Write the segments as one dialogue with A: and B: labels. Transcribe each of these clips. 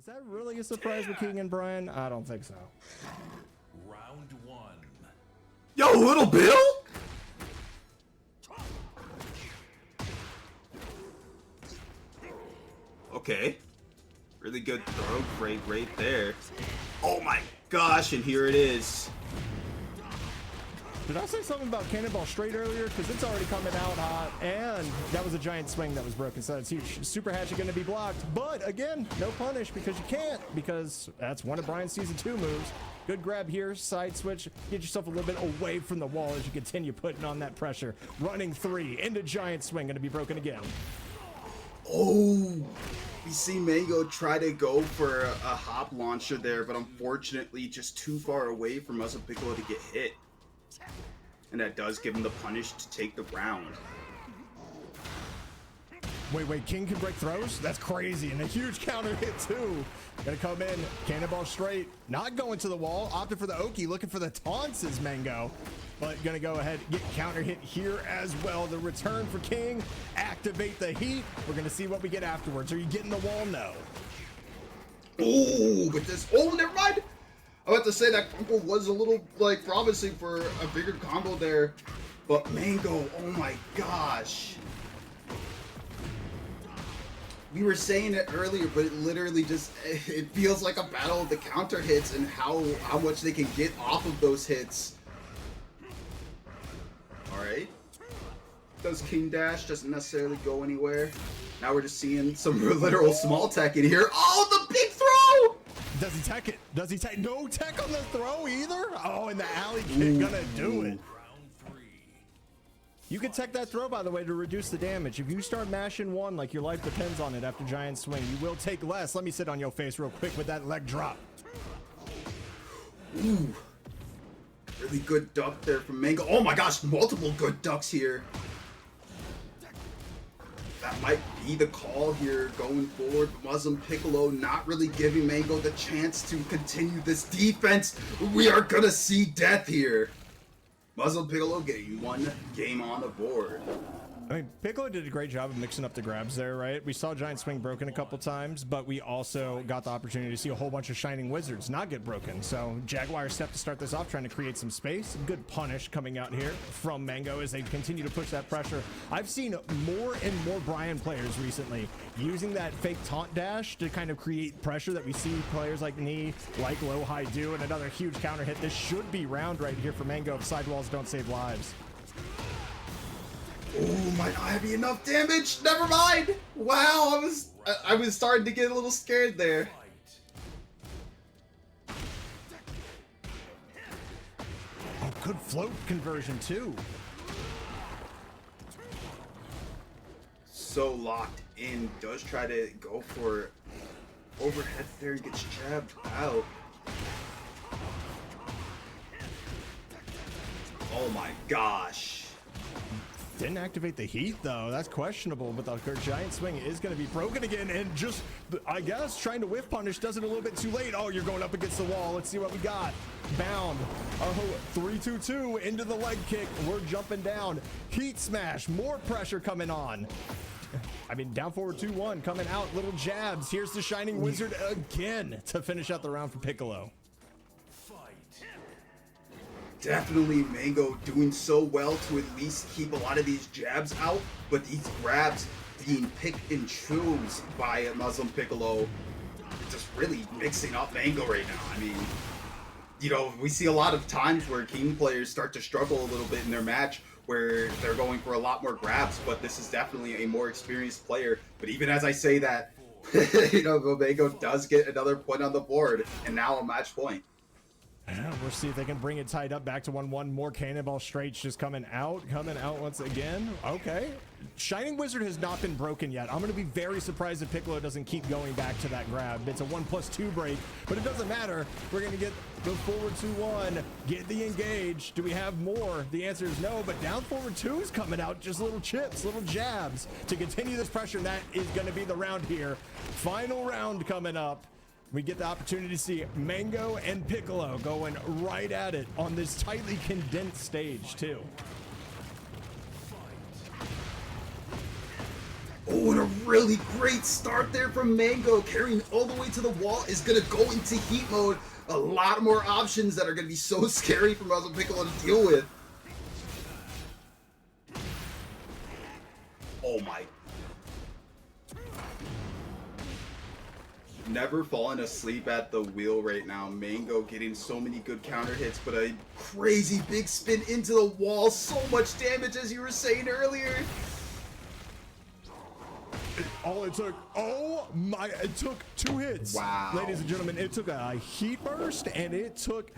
A: Is that really a surprise with King and Bryan? I don't think so.
B: Round one.
C: Yo, Little Bill? Okay. Really good throw break right there. Oh my gosh, and here it is.
A: Did I say something about Cannonball Straight earlier? Because it's already coming out hot, and that was a giant swing that was broken, so it's huge. Super Hatchet going to be blocked, but again, no punish because you can't, because that's one of Bryan's Season 2 moves. Good grab here, side switch, get yourself a little bit away from the wall as you continue putting on that pressure. Running 3 into giant swing, going to be broken again.
C: Oh, we see Mango try to go for a hop launcher there, but unfortunately just too far away from Muzzle Piccolo to get hit. And that does give him the punish to take the round.
A: Wait, King can break throws? That's crazy, and a huge counter hit too. Gonna come in, Cannonball Straight, not going to the wall, opted for the Oki, looking for the taunts is Mango. But gonna go ahead, get counter hit here as well. The return for King, activate the heat. We're gonna see what we get afterwards. Are you getting the wall? No.
C: Oh, but this, oh, never mind. I have to say that combo was a little, like, promising for a bigger combo there. But Mango, oh my gosh. We were saying it earlier, but it literally just, it feels like a battle of the counter hits and how much they can get off of those hits. Alright. Does King Dash, doesn't necessarily go anywhere. Now we're just seeing some literal small tech in here. Oh, the big throw!
A: Does he tech it? Does he tech? No tech on the throw either? Oh, and the alley kick gonna do it. You can tech that throw, by the way, to reduce the damage. If you start mashing 1 like your life depends on it after giant swing, you will take less. Let me sit on your face real quick with that leg drop.
C: Ooh. Really good duck there from Mango. Oh my gosh, multiple good ducks here. That might be the call here going forward. Muzzle Piccolo not really giving Mango the chance to continue this defense. We are gonna see death here. Muzzle Piccolo getting 1 game on the board.
A: I mean, Piccolo did a great job of mixing up the grabs there, right? We saw Giant Swing broken a couple times, but we also got the opportunity to see a whole bunch of Shining Wizards not get broken. So Jaguar stepped to start this off, trying to create some space. Good punish coming out here from Mango as they continue to push that pressure. I've seen more and more Bryan players recently using that fake taunt dash to kind of create pressure that we see players like Knee, like Low High do, and another huge counter hit. This should be round right here for Mango if sidewalls don't save lives.
C: Oh, might not have enough damage. Never mind. Wow, I was starting to get a little scared there.
A: Oh, good float conversion too.
C: So locked in. Does try to go for overhead there and gets jabbed out. Oh my gosh.
A: Didn't activate the heat though. That's questionable, but the giant swing is going to be broken again, and just, I guess, trying to whiff punish does it a little bit too late. Oh, you're going up against the wall. Let's see what we got. Bound. Oh, 3-2-2 into the leg kick. We're jumping down. Heat smash. More pressure coming on. I mean, down forward 2-1 coming out. Little jabs. Here's the Shining Wizard again to finish out the round for Piccolo.
C: Definitely Mango doing so well to at least keep a lot of these jabs out, but these grabs being picked and choose by Muzzle Piccolo, just really mixing up Mango right now. I mean, you know, we see a lot of times where King players start to struggle a little bit in their match where they're going for a lot more grabs, but this is definitely a more experienced player. But even as I say that, you know, Mango does get another point on the board, and now a match point.
A: Yeah, we'll see if they can bring it tied up back to 1-1. More Cannonball Straights just coming out once again. Okay. Shining Wizard has not been broken yet. I'm going to be very surprised if Piccolo doesn't keep going back to that grab. It's a 1+2 break, but it doesn't matter. We're going to get the forward 2-1, get the engage. Do we have more? The answer is no, but down forward 2 is coming out. Just little chips, little jabs to continue this pressure. And that is going to be the round here. Final round coming up. We get the opportunity to see Mango and Piccolo going right at it on this tightly condensed stage too.
C: Oh, and a really great start there from Mango, carrying all the way to the wall, is going to go into heat mode. A lot more options that are going to be so scary for Muzzle Piccolo to deal with. Oh my. Never falling asleep at the wheel right now. Mango getting so many good counter hits, but a crazy big spin into the wall. So much damage, as you were saying earlier.
A: All it took, oh my, it took 2 hits.
C: Wow.
A: Ladies and gentlemen, it took a heat burst and it took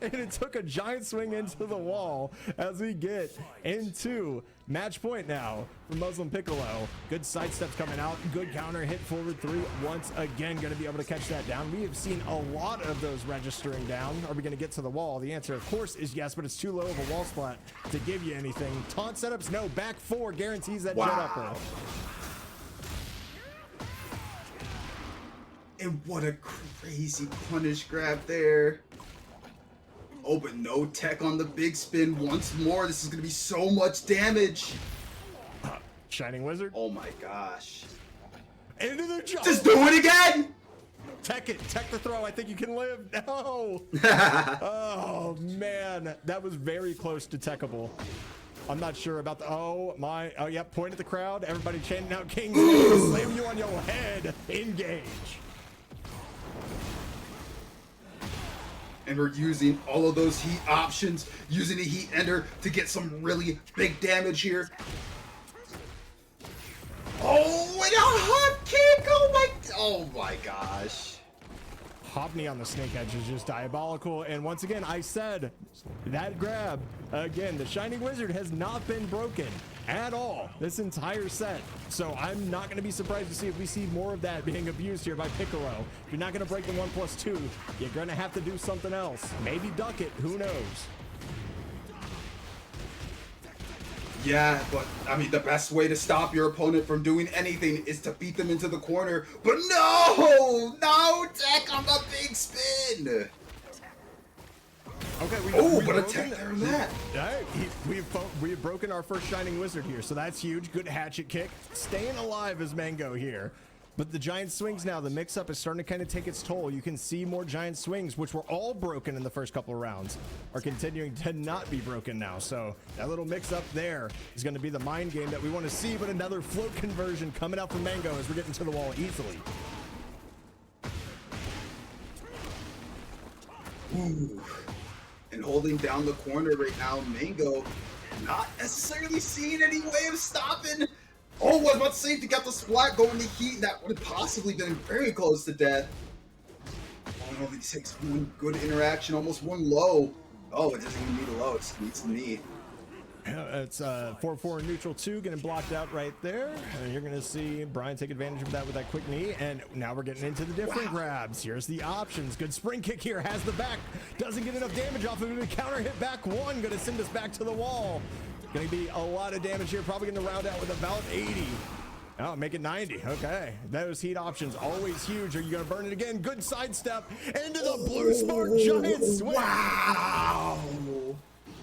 A: a giant swing into the wall as we get into match point now for Muslim Piccolo. Good side steps coming out, good counter hit forward 3. Once again, going to be able to catch that down. We have seen a lot of those registering down. Are we going to get to the wall? The answer, of course, is yes, but it's too low of a wall spot to give you anything. Taunt setups, no. Back 4 guarantees that jet upper.
C: And what a crazy punish grab there. Oh, but no tech on the big spin once more. This is going to be so much damage.
A: Shining Wizard.
C: Oh my gosh.
A: Into the jump.
C: Just do it again.
A: Tech it. Tech the throw. I think you can live. No. Oh, man. That was very close to techable. I'm not sure about the, oh yeah, point at the crowd. Everybody chanting out King. Slam you on your head. Engage.
C: And we're using all of those heat options, using a heat ender to get some really big damage here. Oh, and a hot kick! Oh my gosh.
A: Hopney on the snake edge is just diabolical. And once again, I said that grab, again, the Shining Wizard has not been broken at all this entire set. So I'm not going to be surprised to see if we see more of that being abused here by Piccolo. If you're not going to break the 1+2, you're going to have to do something else. Maybe duck it. Who knows?
C: Yeah, but I mean, the best way to stop your opponent from doing anything is to beat them into the corner. But no tech on the big spin.
A: Okay,
C: but a tech there on that.
A: We've broken our first Shining Wizard here, so that's huge. Good hatchet kick. Staying alive as Mango here. But the giant swings now, the mix-up is starting to kind of take its toll. You can see more giant swings, which were all broken in the first couple of rounds, are continuing to not be broken now. So that little mix-up there is going to be the mind game that we want to see, but another float conversion coming out from Mango as we're getting to the wall easily.
C: Ooh. And holding down the corner right now, Mango not necessarily seeing any way of stopping. Oh, I was about to say, if you got the splat going to heat, that would have possibly been very close to death. Oh, no, he takes one good interaction, almost one low. Oh, it doesn't even need a low, it just needs the knee.
A: It's 4-4 neutral 2 getting blocked out right there. And you're going to see Bryan take advantage of that with that quick knee. And now we're getting into the different grabs. Here's the options. Good spring kick here. Has the back. Doesn't get enough damage off of it. Counter hit back 1. Going to send us back to the wall. Going to be a lot of damage here. Probably going to round out with about 80. Oh, make it 90. Okay. Those heat options always huge. Are you going to burn it again? Good sidestep into the blue smart giant swing.
C: Wow.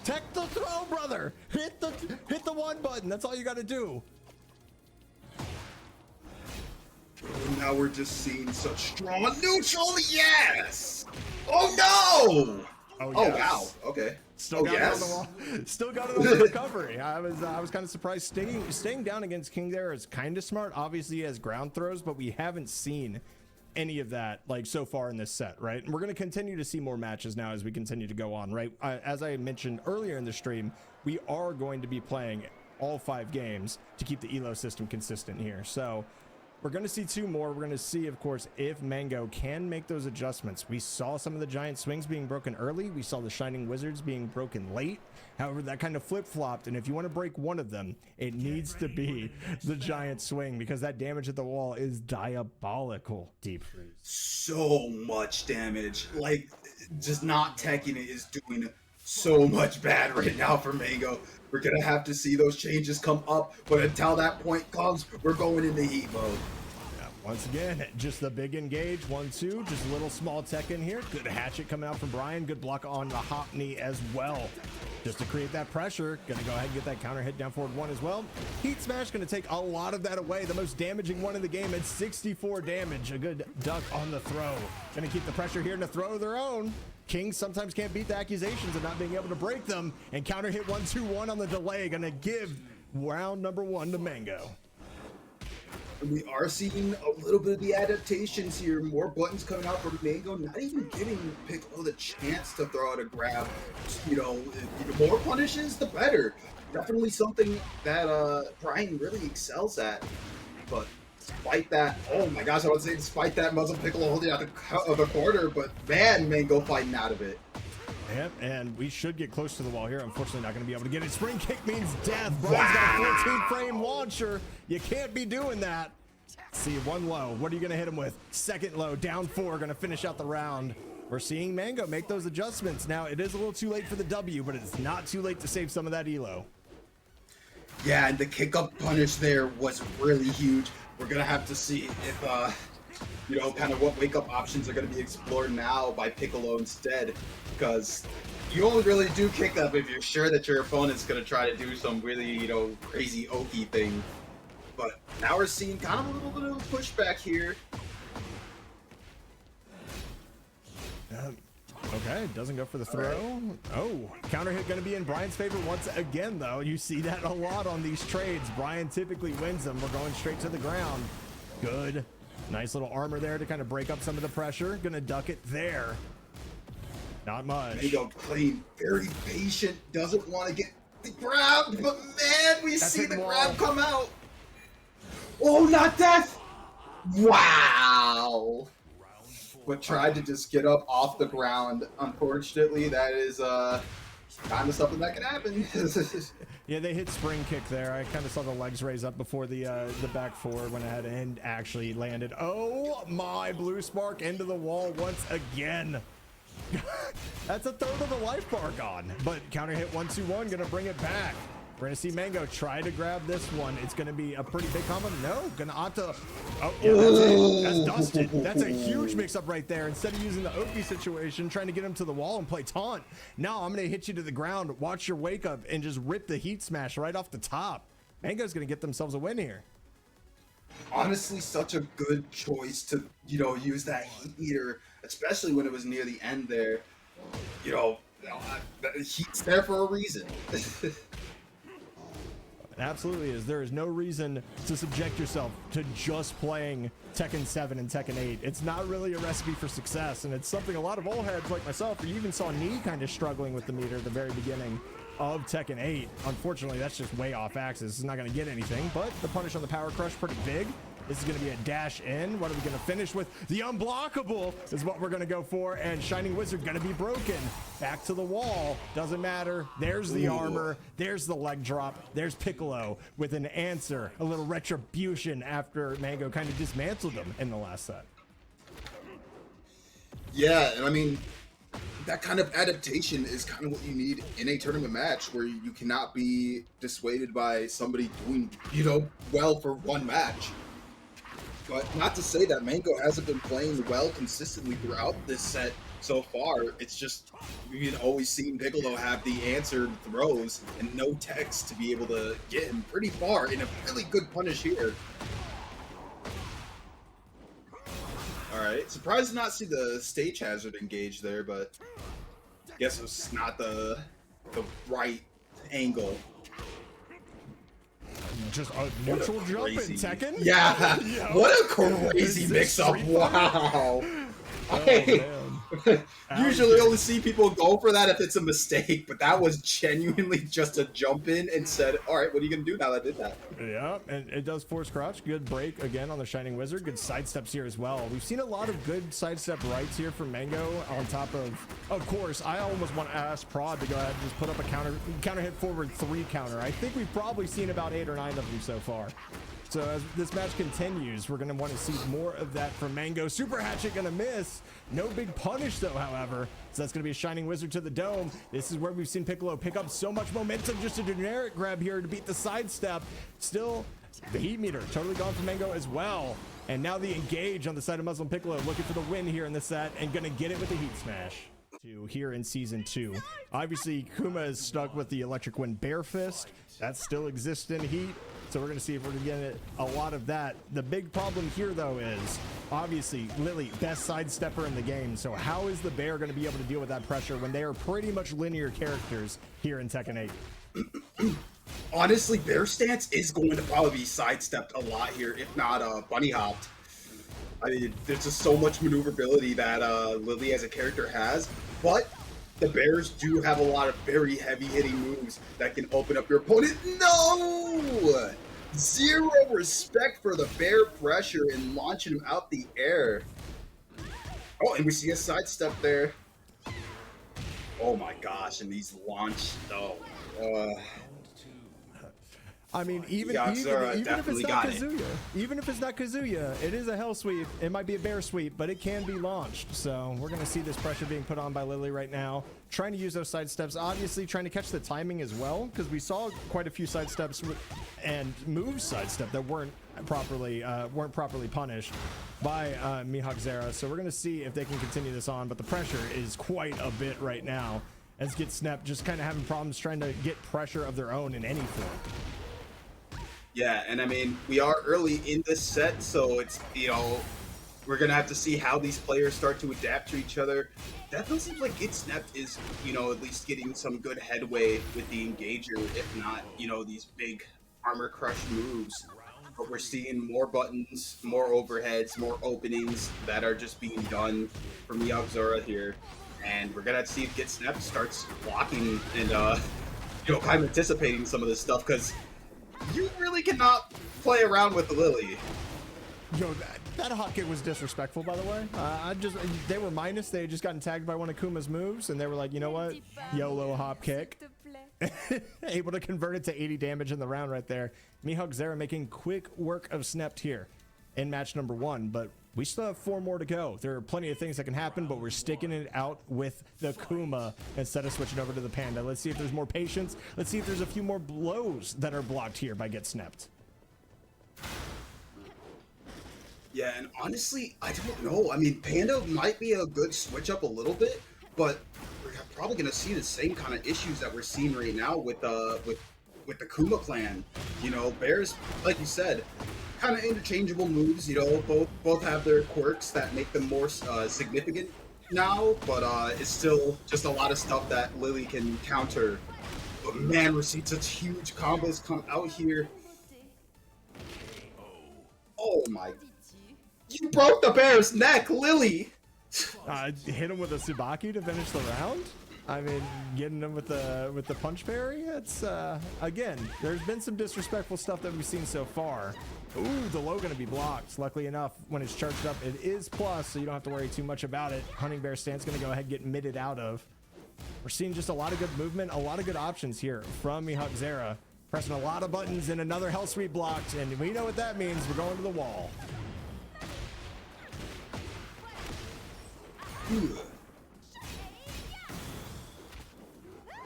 A: Tech the throw, brother. Hit the 1 button. That's all you got to do.
C: And now we're just seeing such strong neutral. Yes. Oh no. Oh
A: yes.
C: wow. Okay.
A: Still got it on the wall. Still got it on the recovery. I was kind of surprised. Staying down against King there is kind of smart. Obviously, he has ground throws, but we haven't seen any of that like so far in this set, right? And we're going to continue to see more matches now as we continue to go on, right? As I mentioned earlier in the stream, we are going to be playing all 5 games to keep the elo system consistent here. So we're going to see 2 more. We're going to see, of course, if Mango can make those adjustments. We saw some of the giant swings being broken early. We saw the Shining Wizards being broken late. However, that kind of flip-flopped, and if you want to break one of them, it needs to be the giant swing because that damage at the wall is diabolical. Deep freeze.
C: So much damage. Like, just not teching it is doing so much bad right now for Mango. We're going to have to see those changes come up, but until that point comes, we're going into heat mode.
A: Once again, just the big engage, 1-2, just a little small tech in here. Good hatchet coming out from Bryan. Good block on the hop knee as well. just to create that pressure. Gonna go ahead and get that counter hit down forward 1 as well. Heat Smash gonna take a lot of that away. The most damaging one in the game at 64 damage. A good duck on the throw. Gonna keep the pressure here and to throw their own. Kings sometimes can't beat the accusations of not being able to break them. And counter hit 1-2-1 on the delay. Gonna give round number 1 to Mango.
C: We are seeing a little bit of the adaptations here. More buttons coming out from Mango, not even giving Piccolo the chance to throw out a grab. You know, the more punishes, the better. Definitely something that Bryan really excels at. But despite that, oh my gosh, I would say despite that, muzzle Piccolo holding out the corner, but man, Mango fighting out of it.
A: Yep, and we should get close to the wall here. Unfortunately, not going to be able to get it. Spring kick means death. Bryan's got a 14-frame launcher. You can't be doing that. See, 1 low. What are you going to hit him with? 2nd low, down 4. Going to finish out the round. We're seeing Mango make those adjustments. Now, it is a little too late for the W, but it's not too late to save some of that elo.
C: Yeah, and the kick-up punish there was really huge. We're going to have to see if, you know, kind of what wake-up options are going to be explored now by Piccolo instead. Because you only really do kick up if you're sure that your opponent's going to try to do some really, you know, crazy okie thing. But now we're seeing kind of a little bit of pushback here.
A: Okay, doesn't go for the throw. Right. Oh, counter hit going to be in Bryan's favor once again, though. You see that a lot on these trades. Bryan typically wins them. We're going straight to the ground. Good. Nice little armor there to kind of break up some of the pressure. Gonna duck it there. Not much.
C: Mango playing very patient. Doesn't want to get the grab, but man, we see the grab come out. Oh, not death! Wow! But tried to just get up off the ground. Unfortunately, that is kind of something that can happen.
A: Yeah, they hit spring kick there. I kind of saw the legs raise up before the back forward went ahead and actually landed. Oh my, blue spark into the wall once again. That's a third of the life bar gone. But counter hit 1-2-1, gonna bring it back. We're gonna see Mango try to grab this one. It's gonna be a pretty big combo. No, gonna opt to. Oh yeah, that's it. That's dusted. That's a huge mix-up right there. Instead of using the Oki situation, trying to get him to the wall and play taunt. Now I'm gonna hit you to the ground. Watch your wake up and just rip the heat smash right off the top. Mango's gonna get themselves a win here.
C: Honestly, such a good choice to, you know, use that heat meter, especially when it was near the end there. You know, heat's there for a reason.
A: It absolutely is. There is no reason to subject yourself to just playing Tekken 7 and Tekken 8. It's not really a recipe for success, and it's something a lot of old heads like myself, or you even saw Knee kind of struggling with the meter at the very beginning of Tekken 8. Unfortunately, that's just way off axis. It's not going to get anything, but the punish on the power crush pretty big. This is going to be a dash in. What are we going to finish with? The unblockable is what we're going to go for, and Shining Wizard going to be broken. Back to the wall. Doesn't matter. There's the armor. There's the leg drop. There's Piccolo with an answer. A little retribution after Mango kind of dismantled him in the last set.
C: Yeah, and I mean, that kind of adaptation is kind of what you need in a tournament match where you cannot be dissuaded by somebody doing, you know, well for one match. But not to say that Mango hasn't been playing well consistently throughout this set so far. It's just we've always seen Piccolo have the answered throws and no text to be able to get him pretty far in a really good punish here. Alright, surprised to not see the stage hazard engaged there, but I guess it's not the right angle.
A: Just a neutral jump in Tekken?
C: Yeah,
A: yeah.
C: What a crazy mix-up, wow. Usually only see people go for that if it's a mistake, but that was genuinely just a jump in and said, all right, what are you going to do now that I did that?
A: Yeah, and it does force crouch. Good break again on the Shining Wizard. Good sidesteps here as well. We've seen a lot of good sidestep rights here from Mango on top of course, I almost want to ask Prod to go ahead and just put up a counter hit forward 3 counter. I think we've probably seen about 8 or 9 of them so far. So as this match continues, we're going to want to see more of that from Mango. Super Hatchet going to miss. No big punish, though, however. So that's going to be a Shining Wizard to the dome. This is where we've seen Piccolo pick up so much momentum. Just a generic grab here to beat the sidestep. Still, the heat meter totally gone for Mango as well. And now the engage on the side of Muslim Piccolo looking for the win here in the set and going to get it with the heat smash. to here in season 2. Obviously, Kuma is stuck with the Electric Wind Bear Fist. That still exists in Heat. So we're going to see if we're going to get a lot of that. The big problem here, though, is obviously Lili, best sidestepper in the game. So how is the bear going to be able to deal with that pressure when they are pretty much linear characters here in Tekken 8?
C: Honestly, Bear Stance is going to probably be sidestepped a lot here, if not bunny hopped. I mean, there's just so much maneuverability that Lili as a character has, but the Bears do have a lot of very heavy-hitting moves that can open up your opponent. No! Zero respect for the bear pressure and launching him out the air. Oh, and we see a sidestep there. Oh my gosh, and these launch. Oh.
A: I mean, even if it's not Kazuya, it is a hell sweep. It might be a bear sweep, but it can be launched. So we're going to see this pressure being put on by Lili right now, trying to use those side steps, obviously trying to catch the timing as well, because we saw quite a few side steps and moves sidestep that weren't properly punished by Mihawkzera. So we're going to see if they can continue this on, but the pressure is quite a bit right now as Get Snep just kind of having problems trying to get pressure of their own in any form.
C: Yeah, and I mean, we are early in this set, so it's, you know, we're going to have to see how these players start to adapt to each other. Definitely seems like Get Snep is, you know, at least getting some good headway with the engager, if not, you know, these big armor crush moves. But we're seeing more buttons, more overheads, more openings that are just being done for Mihawkzera here. And we're going to have to see if Get Snep starts blocking and, you know, kind of anticipating some of this stuff, because you really cannot play around with the Lili.
A: Yo, that hot kick was disrespectful, by the way. They were minus. They had just gotten tagged by one of Kuma's moves, and they were like, you know what? YOLO hop kick. Able to convert it to 80 damage in the round right there. Mihawkzera making quick work of Sneped here in match number 1, but we still have 4 more to go. There are plenty of things that can happen, but we're sticking it out with the Kuma instead of switching over to the Panda. Let's see if there's more patience. Let's see if there's a few more blows that are blocked here by Get Sneped.
C: Yeah, and honestly, I don't know. I mean, Panda might be a good switch up a little bit, but we're probably going to see the same kind of issues that we're seeing right now with the Kuma clan. You know, Bears, like you said, kind of interchangeable moves. You know, both have their quirks that make them more significant now, but it's still just a lot of stuff that Lili can counter. But man, we're seeing such huge combos come out here. Oh my! You broke the bear's neck, Lili.
A: Hit him with a Tsubaki to finish the round. I mean, getting him with the punch parry. It's again, there's been some disrespectful stuff that we've seen so far. Ooh, the low gonna be blocked. Luckily enough, when it's charged up, it is plus, so you don't have to worry too much about it. Hunting Bear Stance gonna go ahead and get midded out of. We're seeing just a lot of good movement, a lot of good options here from Mihawkzera. Pressing a lot of buttons and another hell sweep blocked, and we know what that means. We're going to the wall.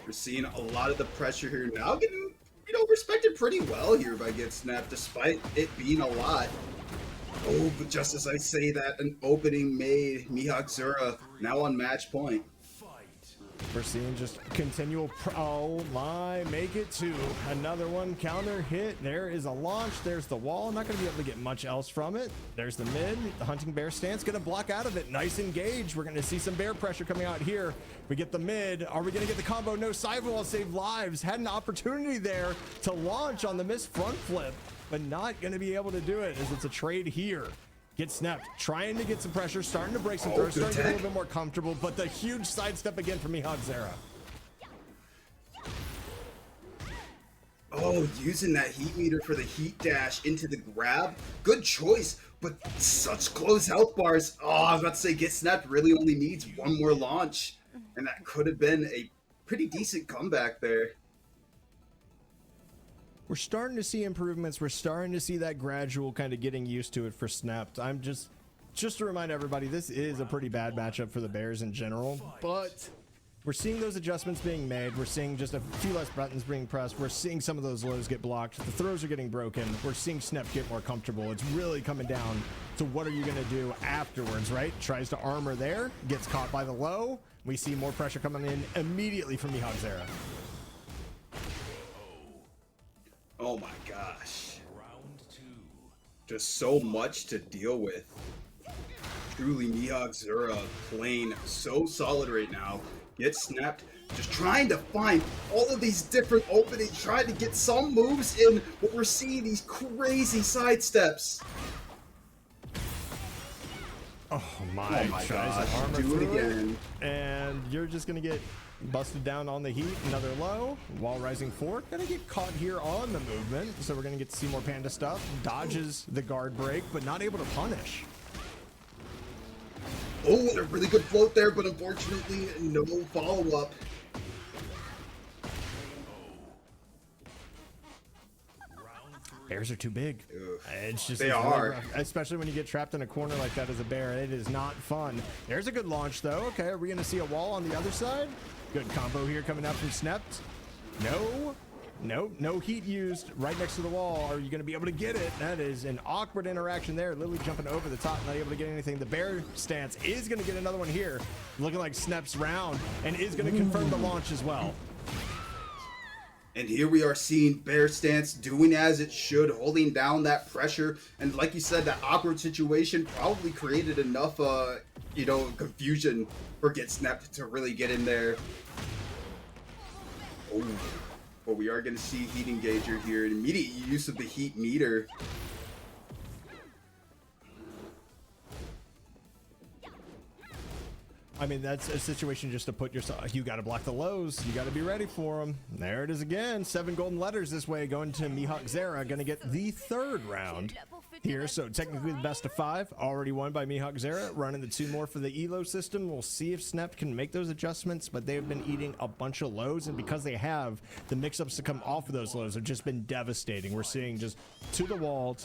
C: We're seeing a lot of the pressure here now, getting, you know, respected pretty well here by Get Snep, despite it being a lot. Oh, but just as I say that, an opening made. Mihawkzera now on match point.
A: We're seeing just continual, oh my, make it 2. Another one, counter hit. There is a launch. There's the wall. Not going to be able to get much else from it. There's the mid. The Hunting Bear Stance going to block out of it. Nice engage. We're going to see some bear pressure coming out here. We get the mid. Are we going to get the combo? No, sidewall save lives. Had an opportunity there to launch on the missed front flip, but not going to be able to do it as it's a trade here. Get Sneped, trying to get some pressure, starting to break some throws, starting to get a little bit more comfortable, but the huge sidestep again from Mihawkzera.
C: Oh, using that heat meter for the heat dash into the grab. Good choice, but such close health bars. Oh, I was about to say Get Sneped really only needs one more launch, and that could have been a pretty decent comeback there.
A: We're starting to see improvements. We're starting to see that gradual kind of getting used to it for Sneped. I'm just to remind everybody, this is a pretty bad matchup for the Bears in general, but we're seeing those adjustments being made. We're seeing just a few less buttons being pressed. We're seeing some of those lows get blocked. The throws are getting broken. We're seeing Snep get more comfortable. It's really coming down to what are you going to do afterwards, right? Tries to armor there, gets caught by the low. We see more pressure coming in immediately from Mihawkzera.
C: Oh my gosh. Just so much to deal with. Truly, Mihawkzera playing so solid right now. Gets snapped. Just trying to find all of these different openings, trying to get some moves in, but we're seeing these crazy sidesteps.
A: Oh my gosh.
C: Do it again.
A: And you're just going to get busted down on the heat. Another low. Wall rising forward. Going to get caught here on the movement. So we're going to get to see more Panda stuff. Dodges the guard break, but not able to punish.
C: Oh, and a really good float there, but unfortunately, no follow-up.
A: Bears are too big. It's just
C: They
A: really
C: are.
A: rough, especially when you get trapped in a corner like that as a bear. It is not fun. There's a good launch though. Okay, are we going to see a wall on the other side? Good combo here coming out from Sneped. No heat used right next to the wall. Are you going to be able to get it? That is an awkward interaction there. Lili jumping over the top, not able to get anything. The bear stance is going to get another one here. Looking like Snep's round, and is going to confirm the launch as well.
C: And here we are seeing Bear Stance doing as it should, holding down that pressure. And like you said, that awkward situation probably created enough, confusion for Get Snapped to really get in there. Oh, but we are going to see Heat Engager here. An immediate use of the Heat Meter.
A: I mean, that's a situation just to put yourself, you got to block the lows. You got to be ready for them. There it is again. 7 golden letters this way going to Mihawkzera. Going to get the 3rd round here. So technically the best of 5 already won by Mihawkzera. Running the 2 more for the Elo system. We'll see if Snep can make those adjustments, but they've been eating a bunch of lows. And because they have, the mix-ups to come off of those lows have just been devastating. We're seeing just to the wall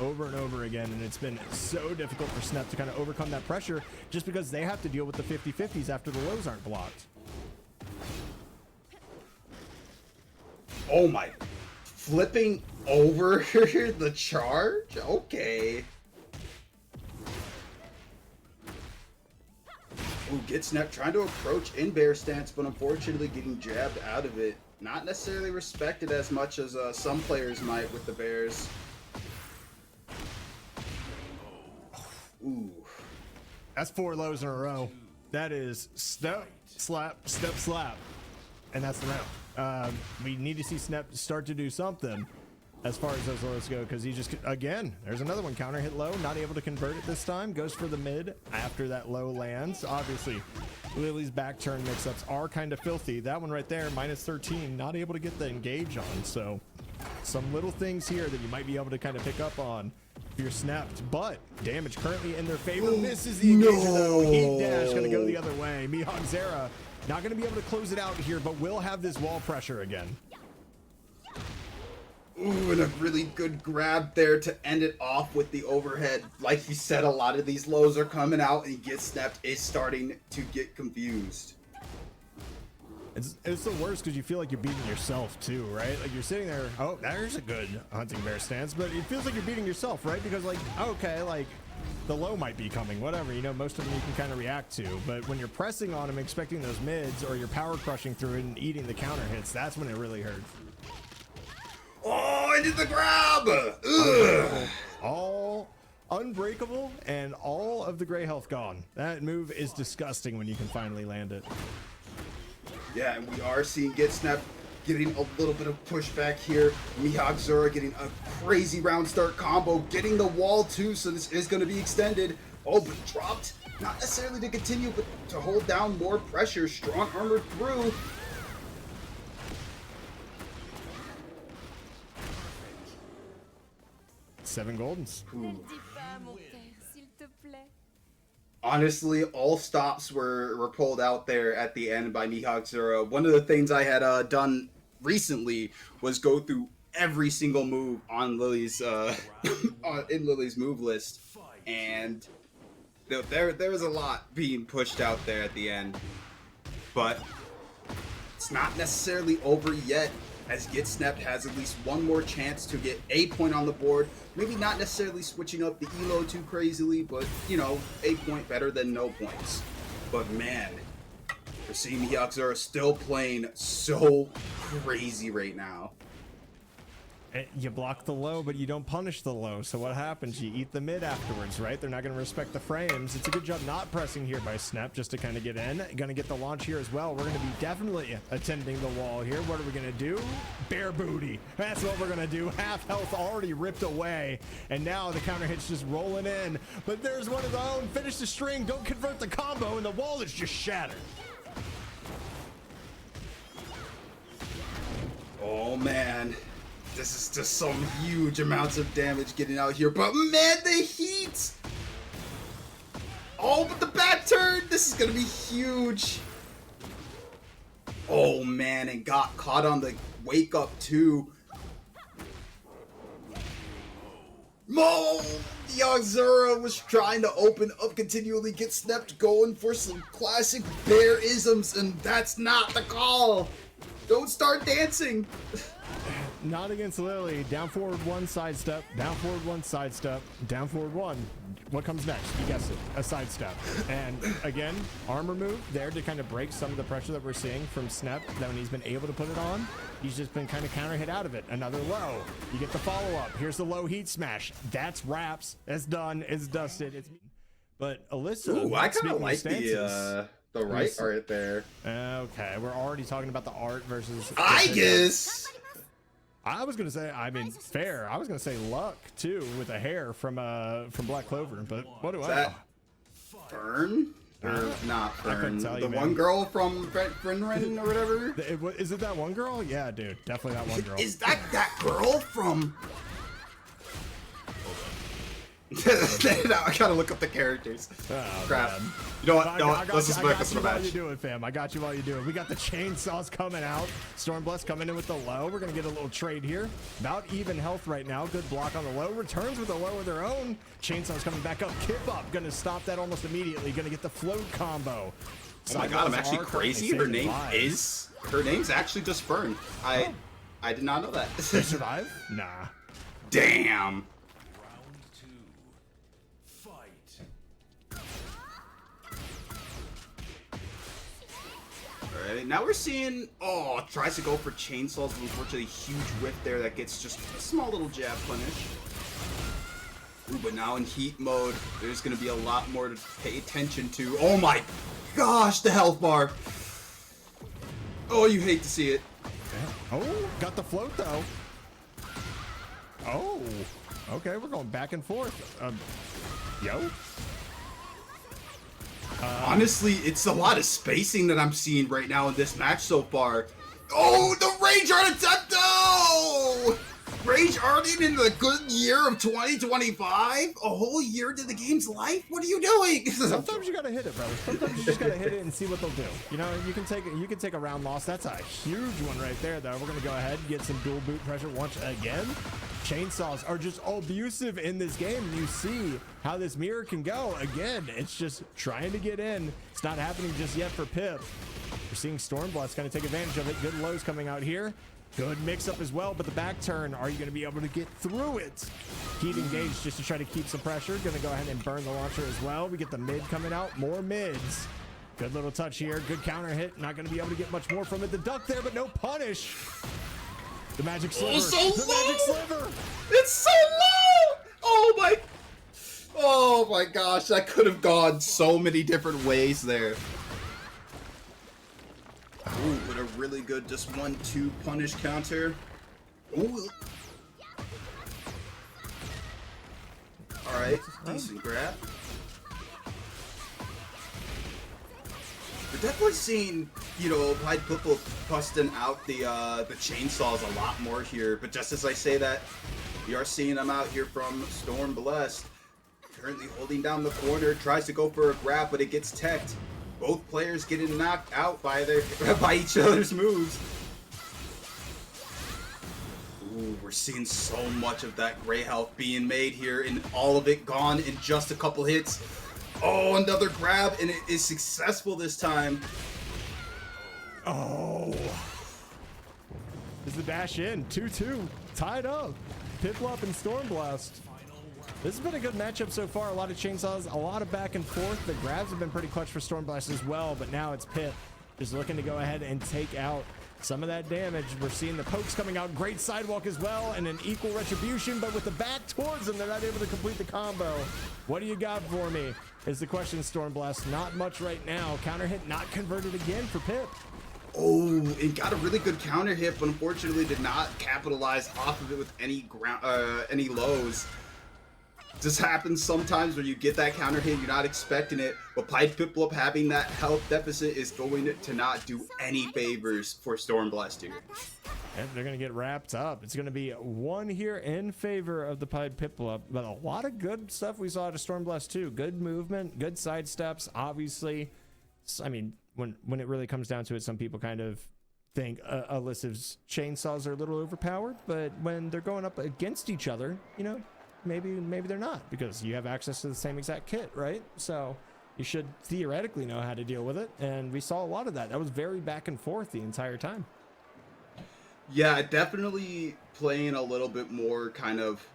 A: over and over again. And it's been so difficult for Snep to kind of overcome that pressure just because they have to deal with the 50-50s after the lows aren't blocked.
C: Oh my, flipping over the charge? Okay. Ooh, Get Snapped trying to approach in bear stance, but unfortunately getting jabbed out of it. Not necessarily respected as much as some players might with the bears. Ooh.
A: That's 4 lows in a row. That is step, slap, step, slap. And that's the round. We need to see Snep start to do something as far as those lows go, because he just, again, there's another one. Counter hit low, not able to convert it this time. Goes for the mid after that low lands. Obviously, Lili's back turn mix-ups are kind of filthy. That one right there, minus 13, not able to get the engage on. So some little things here that you might be able to kind of pick up on if you're snapped, but damage currently in their favor. Misses the engager though. Heat dash gonna go the other way. Mihawkzera not gonna be able to close it out here, but will have this wall pressure again.
C: Ooh, and a really good grab there to end it off with the overhead. Like you said, a lot of these lows are coming out, and Get Snapped is starting to get confused.
A: It's the worst because you feel like you're beating yourself too, right? Like you're sitting there, oh, there's a good hunting bear stance, but it feels like you're beating yourself, right? Because like, okay, like the low might be coming, whatever, you know, most of them you can kind of react to, but when you're pressing on them, expecting those mids, or you're power crushing through it and eating the counter hits, that's when it really hurts.
C: Oh, I did the grab! Ugh.
A: All unbreakable and all of the gray health gone. That move is disgusting when you can finally land it.
C: Yeah, and we are seeing Get Snapped getting a little bit of pushback here. Mihawkzera getting a crazy round start combo, getting the wall too, so this is going to be extended. Oh, but dropped. Not necessarily to continue, but to hold down more pressure. Strong armor through.
A: Seven goldens.
C: Honestly, all stops were pulled out there at the end by Mihawkzera. One of the things I had done recently was go through every single move on Lili's in Lili's move list, and there was a lot being pushed out there at the end. But it's not necessarily over yet, as Get Sneped has at least one more chance to get a point on the board. Maybe not necessarily switching up the elo too crazily, but, you know, a point better than no points. But man, we're seeing Mihawkzera still playing so crazy right now.
A: You block the low, but you don't punish the low. So what happens? You eat the mid afterwards, right? They're not going to respect the frames. It's a good job not pressing here by Snep just to kind of get in. Going to get the launch here as well. We're going to be definitely attending the wall here. What are we going to do? Bare booty. That's what we're going to do. Half health already ripped away. And now the counter hit's just rolling in. But there's one of their own. Finish the string. Don't convert the combo. And the wall is just shattered.
C: Oh, man. This is just some huge amounts of damage getting out here, but man, the heat! Oh, but the back turn! This is gonna be huge! Oh man, and got caught on the wake up too. Mihawkzera was trying to open up continually, get Sneped going for some classic bear isms, and that's not the call! Don't start dancing!
A: Not against Lili. Down forward one, sidestep. Down forward one, sidestep. Down forward one. What comes next? You guessed it. A sidestep. And again, armor move there to kind of break some of the pressure that we're seeing from Snep. That when he's been able to put it on, he's just been kind of counter hit out of it. Another low. You get the follow up. Here's the low heat smash. That's wraps. It's done. It's dusted. It's. But Alisa.
C: Ooh, I kind of like the right art there.
A: Okay, we're already talking about the art versus.
C: I guess.
A: I was gonna say, I mean, fair. I was gonna say luck too with the hair from Black Clover, but what do I know?
C: Fern? Or not Fern?
A: Tell you,
C: the
A: man.
C: one girl from Frenren or whatever?
A: Is it that one girl? Yeah, dude, definitely that one girl.
C: Is that girl from? I gotta look up the characters.
A: Oh,
C: crap.
A: man.
C: You know what? No, let's just focus on the
A: While you
C: match.
A: do it, fam. I got you while you do it. We got the chainsaws coming out. Stormblessed coming in with the low. We're gonna get a little trade here. About even health right now. Good block on the low. Returns with a low of their own. Chainsaws coming back up. Kip up. Gonna stop that almost immediately. Gonna get the float combo.
C: Oh my god, I'm actually crazy. Her name's actually just Fern. I did not know that.
A: They survive? Nah.
C: Damn. Alright, now we're seeing, tries to go for chainsaws, unfortunately huge whiff there that gets just a small little jab punish. Ooh, but now in heat mode, there's going to be a lot more to pay attention to. Oh my gosh, the health bar! Oh, you hate to see it.
A: Oh, got the float though. Oh, okay, we're going back and forth. Yo.
C: Honestly, it's a lot of spacing that I'm seeing right now in this match so far. Oh, the rage art attempt! No! Rage arting in the good year of 2025? A whole year to the game's life? What are you doing?
A: Sometimes you gotta hit it, brother. Sometimes you just gotta hit it and see what they'll do. You know, you can take a round loss. That's a huge one right there, though. We're gonna go ahead and get some dual boot pressure once again. Chainsaws are just abusive in this game. You see how this mirror can go. Again, it's just trying to get in. It's not happening just yet for Pip. We're seeing Stormblessed kind of take advantage of it. Good lows coming out here. Good mix-up as well, but the back turn, are you going to be able to get through it? Heat engaged just to try to keep some pressure. Going to go ahead and burn the launcher as well. We get the mid coming out. More mids. Good little touch here. Good counter hit. Not going to be able to get much more from it. The duck there, but no punish. The magic sliver. Magic sliver.
C: It's so low! Oh my gosh, that could have gone so many different ways there. Ooh, but a really good just 1-2 punish counter. Ooh. Alright, decent grab. We're definitely seeing, you know, ThePiedPiplup busting out the chainsaws a lot more here. But just as I say that, we are seeing them out here from Stormblessed. Currently holding down the corner, tries to go for a grab, but it gets teched. Both players getting knocked out by each other's moves. Ooh, we're seeing so much of that gray health being made here, and all of it gone in just a couple hits. Oh, another grab, and it is successful this time.
A: Oh. Is the dash in? 2-2. Tied up. Piplup and Stormblessed. This has been a good matchup so far. A lot of chainsaws, a lot of back and forth. The grabs have been pretty clutch for Stormblessed as well, but now it's Pip just looking to go ahead and take out some of that damage. We're seeing the pokes coming out. Great sidewalk as well, and an equal retribution, but with the back towards them, they're not able to complete the combo. What do you got for me? Is the question, Stormblessed. Not much right now. Counter hit not converted again for Pip.
C: Oh, it got a really good counter hit, but unfortunately did not capitalize off of it with any lows. Just happens sometimes where you get that counter hit, you're not expecting it, but ThePiedPiplup having that health deficit is going to not do any favors for Stormblessed here.
A: And they're going to get wrapped up. It's going to be one here in favor of the ThePiedPiplup, but a lot of good stuff we saw to Stormblessed too. Good movement, good side steps, obviously. I mean, when it really comes down to it, some people kind of think Alisa's chainsaws are a little overpowered, but when they're going up against each other, you know, maybe they're not, because you have access to the same exact kit, right? So you should theoretically know how to deal with it, and we saw a lot of that. That was very back and forth the entire time.
C: Yeah, definitely playing a little bit more kind of,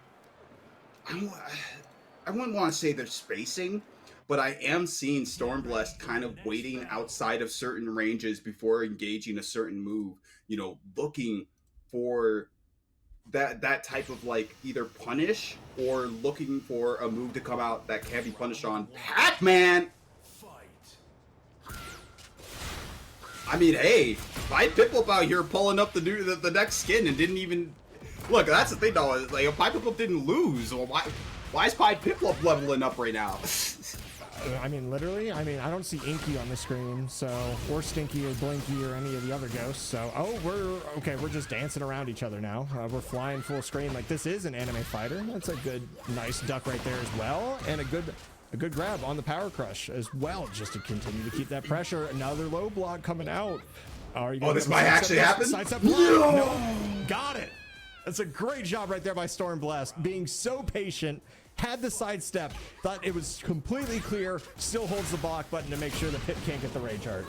C: I wouldn't want to say they're spacing, but I am seeing Stormblessed kind of waiting outside of certain ranges before engaging a certain move, you know, looking for that type of like either punish or looking for a move to come out that can be punished on Pac-Man. I mean, hey, ThePiedPiplup out here pulling up the next skin and didn't even look. That's the thing, though. Like, if ThePiedPiplup didn't lose, well, why is ThePiedPiplup leveling up right now?
A: I mean, literally, I don't see Inky on the screen, so, or Stinky or Blinky or any of the other ghosts, so, oh, we're just dancing around each other now. We're flying full screen like this is an anime fighter. That's a good, nice duck right there as well, and a good grab on the power crush as well, just to continue to keep that pressure. Another low block coming out. Are you
C: this might actually happen?
A: No! Got it! That's a great job right there by Stormblessed, being so patient. Had the sidestep, thought it was completely clear, still holds the block button to make sure that Pip can't get the rage art.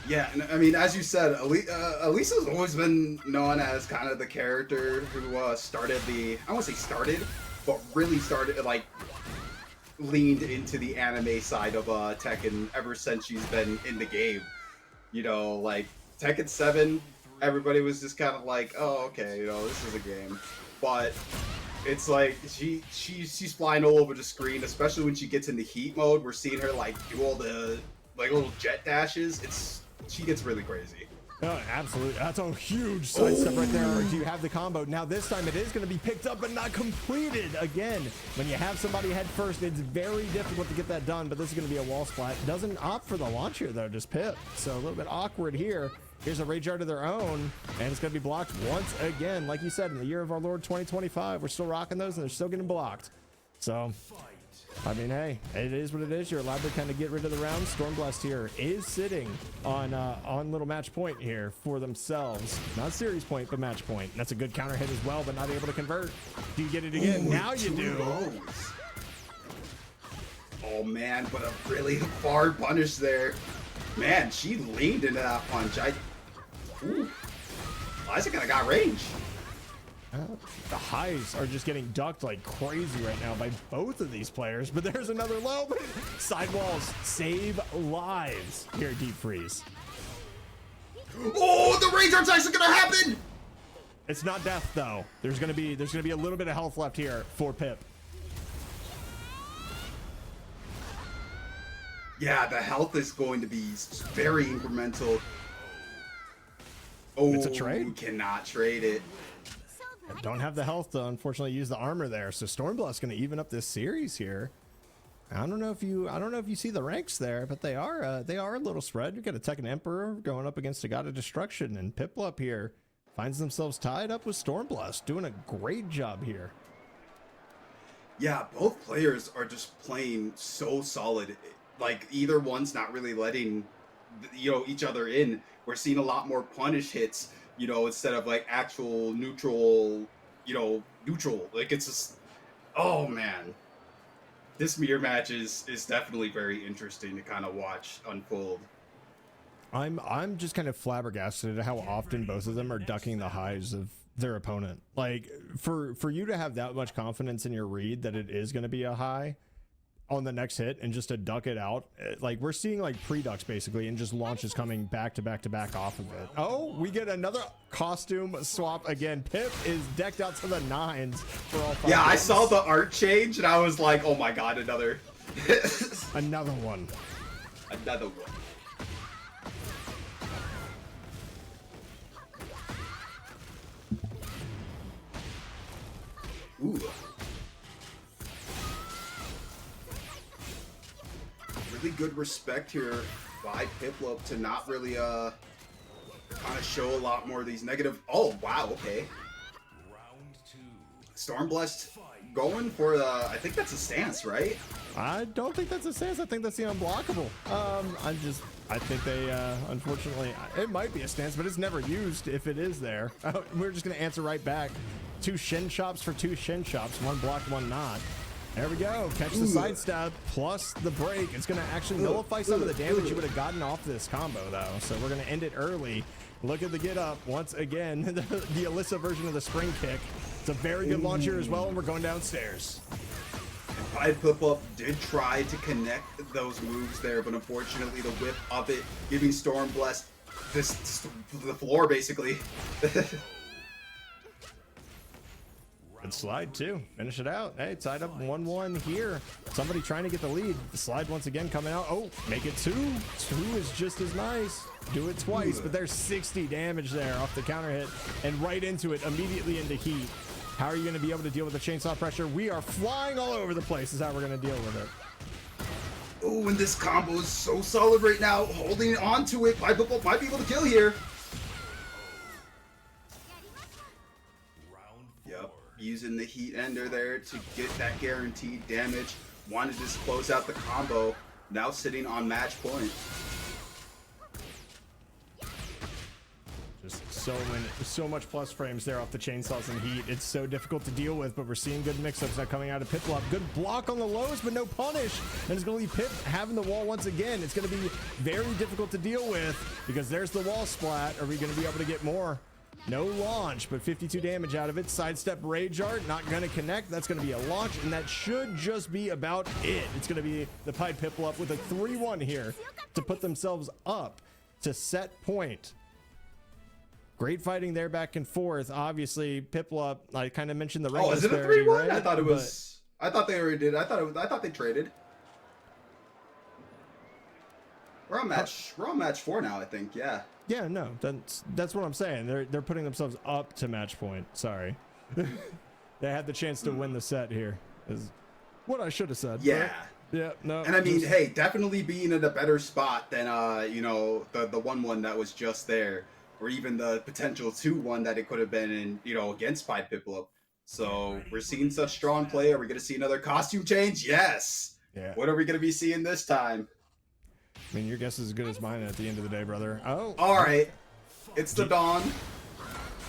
C: Yeah, and I mean, as you said, Alisa's always been known as kind of the character who started I won't say started, but really started, like, leaned into the anime side of Tekken ever since she's been in the game. You know, like, Tekken 7, everybody was just kind of like, oh, okay, you know, this is a game. But it's like she's flying all over the screen, especially when she gets into heat mode. We're seeing her like do all the like little jet dashes. She gets really crazy.
A: Oh, absolutely. That's a huge sidestep right there. Do you have the combo? Now this time it is going to be picked up but not completed. Again, when you have somebody head first, it's very difficult to get that done, but this is going to be a wall splat. Doesn't opt for the launch here though, just Pip. So a little bit awkward here. Here's a rage art of their own, and it's going to be blocked once again. Like you said, in the year of our Lord 2025, we're still rocking those, and they're still getting blocked. So, I mean, hey, it is what it is. You're allowed to kind of get rid of the round. Stormblessed here is sitting on little match point here for themselves. Not series point, but match point. That's a good counter hit as well, but not able to convert. Do you get it again?
C: Ooh,
A: now you do.
C: Lows. Oh, man, but a really hard punish there. Man, she leaned into that punch. Ooh. Alisa kind of got range.
A: The highs are just getting ducked like crazy right now by both of these players, but there's another low. Sidewalls save lives here, Deep Freeze.
C: Oh, the rage art's actually gonna happen.
A: It's not death though. There's gonna be a little bit of health left here for Pip.
C: Yeah, the health is going to be very incremental. Oh,
A: it's a trade.
C: You cannot trade it.
A: Don't have the health to unfortunately use the armor there. So Stormblessed going to even up this series here. I don't know if you see the ranks there, but they are a little spread. You got a Tekken Emperor going up against a God of Destruction, and Piplup here finds themselves tied up with Stormblessed, doing a great job here.
C: Yeah, both players are just playing so solid. Like, either one's not really letting, you know, each other in. We're seeing a lot more punish hits, you know, instead of like actual neutral, you know, neutral. Like, it's just, oh man. this mirror match is definitely very interesting to kind of watch unfold.
A: I'm just kind of flabbergasted at how often both of them are ducking the highs of their opponent. Like for you to have that much confidence in your read that it is going to be a high on the next hit and just to duck it out, like we're seeing like pre-ducks basically and just launches coming back to back to back off of it. Oh, we get another costume swap again. Pip is decked out to the nines for all 5
C: Yeah,
A: games.
C: I saw the art change and I was like, oh my god, another
A: Another one.
C: another one. Ooh. Really good respect here by Piplup to not really kind of show a lot more of these negative. Oh wow, okay.
B: Round 2.
C: Stormblessed going for the, I think that's a stance, right?
A: I don't think that's a stance. I think that's the unblockable. I think they, unfortunately, it might be a stance, but it's never used if it is there. We're just going to answer right back. 2 shin chops for 2 shin chops. One blocked, one not. There we go. Catch the sidestep plus the break. It's going to actually nullify some of the damage you would have gotten off this combo, though. So we're going to end it early. Look at the get up once again. the Alisa version of the spring kick. It's a very good launch here as well, and we're going downstairs.
C: ThePiedPiplup did try to connect those moves there, but unfortunately the whip of it giving Stormblessed the floor basically.
A: Good slide too. Finish it out. Hey, tied up 1-1 here. Somebody trying to get the lead. The slide once again coming out. Oh, make it 2. 2 is just as nice. Do it twice, but there's 60 damage there off the counter hit and right into it, immediately into heat. How are you going to be able to deal with the chainsaw pressure? We are flying all over the place is how we're going to deal with it.
C: Oh, and this combo is so solid right now. Holding on to it. ThePiedPiplup might be able to kill here. Yep, using the heat ender there to get that guaranteed damage. Wanted to just close out the combo. Now sitting on match point.
A: Just so much plus frames there off the chainsaws and heat. It's so difficult to deal with, but we're seeing good mix-ups now coming out of Piplup. Good block on the lows, but no punish. And it's going to leave Pip having the wall once again. It's going to be very difficult to deal with because there's the wall splat. Are we going to be able to get more? No launch, but 52 damage out of it. Sidestep Rage Art, not going to connect. That's going to be a launch, and that should just be about it. It's going to be the ThePiedPiplup with a 3-1 here to put themselves up to set point. Great fighting there back and forth. Obviously, Piplup, I kind of mentioned the rank.
C: Oh, is it a 3-1? Right? I thought it was. I thought they already did. I thought they traded. We're on match 4 now, I think. Yeah.
A: Yeah, no, that's what I'm saying. They're putting themselves up to match point. Sorry, they had the chance to win the set here. Is what I should have said.
C: Yeah.
A: Right? Yeah. No.
C: And I mean, hey, definitely being in a better spot than you know, the 1-1 that was just there, or even the potential 2-1 that it could have been in, you know, against ThePiedPiplup. So we're seeing such strong play. Are we going to see another costume change? Yes.
A: Yeah.
C: What are we going to be seeing this time?
A: I mean, your guess is as good as mine at the end of the day, brother. Oh.
C: All right. It's the Dawn.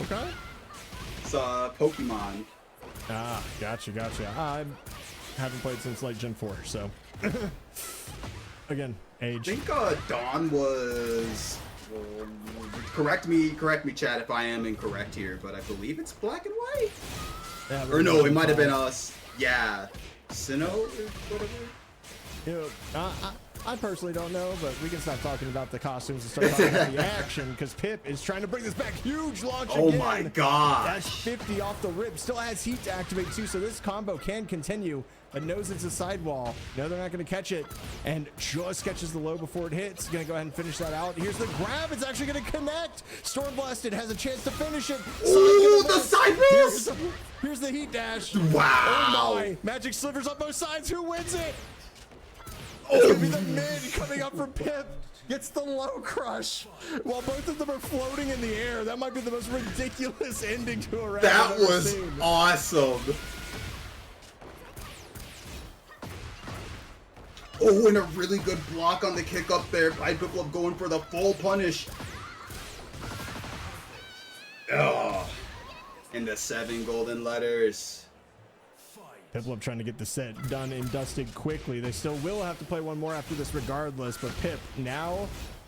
A: Okay.
C: It's Pokemon.
A: Ah, gotcha. I haven't played since like Gen 4, so again, age.
C: I think Dawn was. Correct me, chat, if I am incorrect here, but I believe it's black and white.
A: Yeah,
C: or no, it might have been us. Yeah, Sinnoh or whatever.
A: You know, I personally don't know, but we can stop talking about the costumes and start talking about the action because Pip is trying to bring this back. Huge launch again.
C: Oh my god.
A: That's 50 off the rip. Still has heat to activate too, so this combo can continue, but knows it's a sidewall. No, they're not going to catch it, and just catches the low before it hits. Going to go ahead and finish that out. Here's the grab. It's actually going to connect. Stormblessed has a chance to finish it.
C: Ooh, the side rolls!
A: Here's the heat dash.
C: Wow.
A: Oh my. Magic slivers on both sides. Who wins it? It's gonna be the mid coming up from Pip. Gets the low crush while both of them are floating in the air. That might be the most ridiculous ending to a round.
C: That was awesome. Oh, and a really good block on the kick up there. ThePiedPiplup going for the full punish. Oh, and the 7 golden letters.
A: Piplup trying to get the set done and dusted quickly. They still will have to play one more after this regardless, but Pip now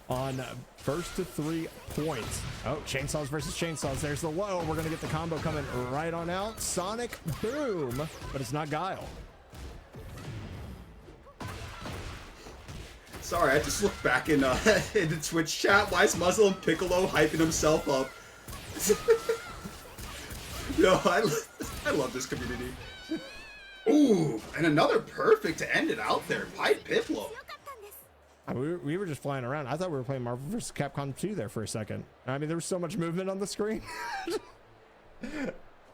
A: on first to 3 points. Oh, chainsaws versus chainsaws. There's the low. We're going to get the combo coming right on out. Sonic boom, but it's not Guile.
C: Sorry, I just looked back in the Twitch chat. Why is Muslim Piccolo hyping himself up? Yo, I love this community. Ooh, and another perfect to end it out there. ThePiedPiplup.
A: We were just flying around. I thought we were playing Marvel vs. Capcom 2 there for a second. I mean, there was so much movement on the screen.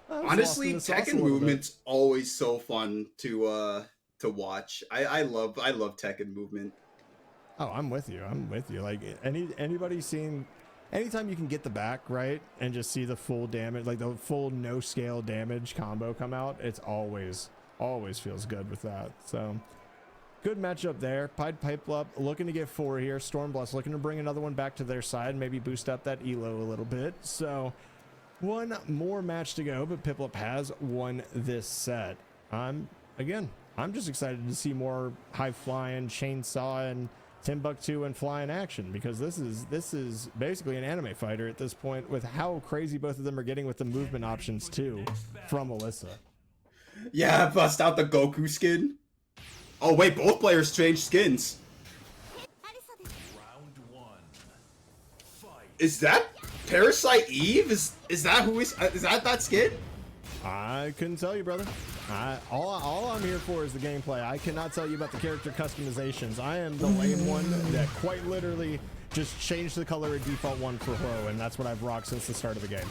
C: Honestly, Tekken movement's always so fun to watch. I love Tekken movement.
A: Oh, I'm with you. I'm with you. Like anybody seeing, anytime you can get the back right and just see the full damage, like the full no scale damage combo come out, it's always feels good with that. So good matchup there. ThePiedPiplup looking to get 4 here. Stormblessed looking to bring another one back to their side, maybe boost up that elo a little bit. So one more match to go, but Piplup has won this set. I'm just excited to see more high flying, chainsaw and Timbuktu and flying action, because this is basically an anime fighter at this point with how crazy both of them are getting with the movement options too from Alisa.
C: Yeah, bust out the Goku skin. Oh wait, both players changed skins.
B: Round 1. Fight.
C: Is that Parasite Eve? Is that who is that skin?
A: I couldn't tell you, brother. All I'm here for is the gameplay. I cannot tell you about the character customizations. I am the lame one that quite literally just changed the color of default one for Ho, and that's what I've rocked since the start of the game.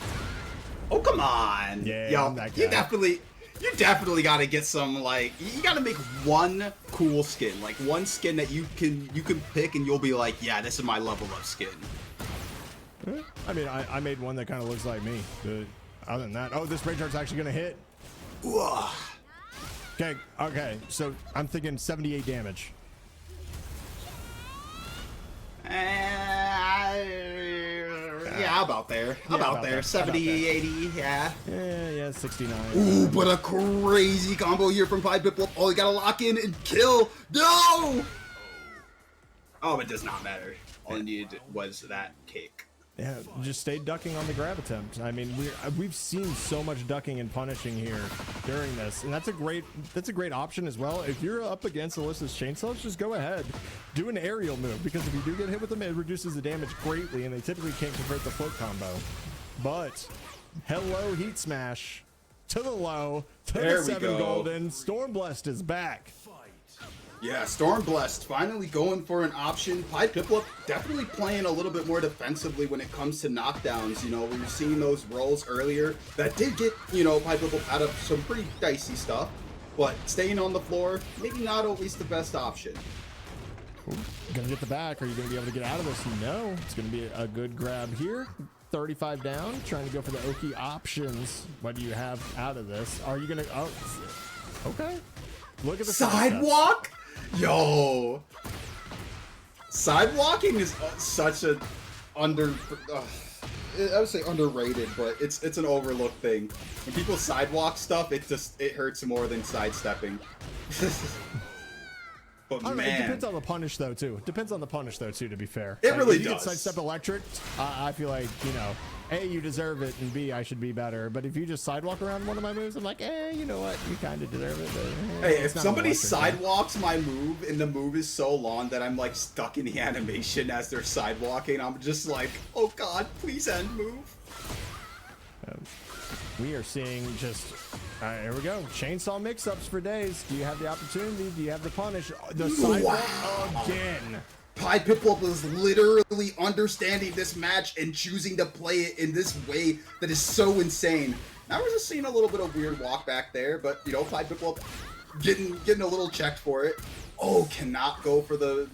C: Oh come on!
A: Yeah,
C: yo,
A: I'm that guy.
C: You definitely got to get some, like, you got to make one cool skin, like one skin that you can pick and you'll be like, yeah, this is my level of skin.
A: I mean, I made one that kind of looks like me. But other than that, oh, this Rage Art's actually gonna hit. Okay, so I'm thinking 78 damage.
C: Yeah, about there. About there. 70, 80, yeah.
A: Yeah, 69.
C: Ooh, but a crazy combo here from ThePiedPiplup. Oh, you gotta lock in and kill. No! Oh, it does not matter. All I needed was that cake.
A: Yeah, just stay ducking on the grab attempt. I mean, we've seen so much ducking and punishing here during this, and that's a great option as well. If you're up against Alisa's chainsaws, just go ahead, do an aerial move, because if you do get hit with them, it reduces the damage greatly, and they typically can't convert the float combo. But hello, heat smash to the low, to the 7 golden. Stormblessed is back.
C: Yeah, Stormblessed finally going for an option. ThePiedPiplup definitely playing a little bit more defensively when it comes to knockdowns. You know, we were seeing those rolls earlier that did get, you know, ThePiedPiplup out of some pretty dicey stuff. But staying on the floor, maybe not always the best option.
A: Ooh, gonna get the back. Are you gonna be able to get out of this? No. It's gonna be a good grab here. 35 down, trying to go for the Oki options. What do you have out of this? Are you gonna, oh, okay. Look at the
C: sidewalk. Yo, sidewalking is such a I would say underrated, but it's an overlooked thing. When people sidewalk stuff, it hurts more than sidestepping. But man,
A: it depends on the punish though too. Depends on the punish though too. To be fair,
C: it really
A: if you
C: does.
A: Get sidestep electric, I feel like, you know, A, you deserve it, and B, I should be better. But if you just sidewalk around one of my moves, I'm like, you know what, you kind of deserve it. But,
C: hey, if somebody sidewalks my move and the move is so long that I'm like stuck in the animation as they're sidewalking, I'm just like, oh god, please end move.
A: We are seeing just, here we go, chainsaw mix-ups for days. Do you have the opportunity? Do you have the punish? The sidewalk again.
C: ThePiedPiplup was literally understanding this match and choosing to play it in this way that is so insane. Now we're just seeing a little bit of weird walk back there, but you know, ThePiedPiplup getting a little checked for it. Oh, cannot go for the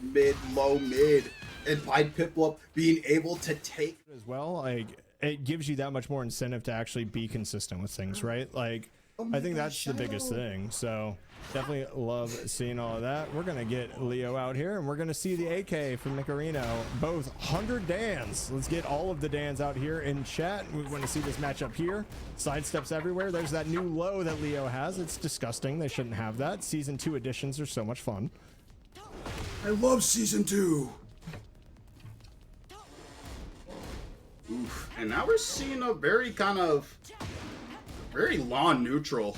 C: low mid, and ThePiedPiplup being able to take
A: as well. Like, it gives you that much more incentive to actually be consistent with things, right? Like, I think that's the biggest thing. So Definitely love seeing all of that. We're going to get Leo out here, and we're going to see the AK from Menkerin. Both 100 Dans. Let's get all of the Dans out here in chat. We want to see this matchup here. Sidesteps everywhere. There's that new low that Leo has. It's disgusting. They shouldn't have that. Season 2 editions are so much fun.
C: I love Season 2. Oof. And now we're seeing a very very lawn neutral.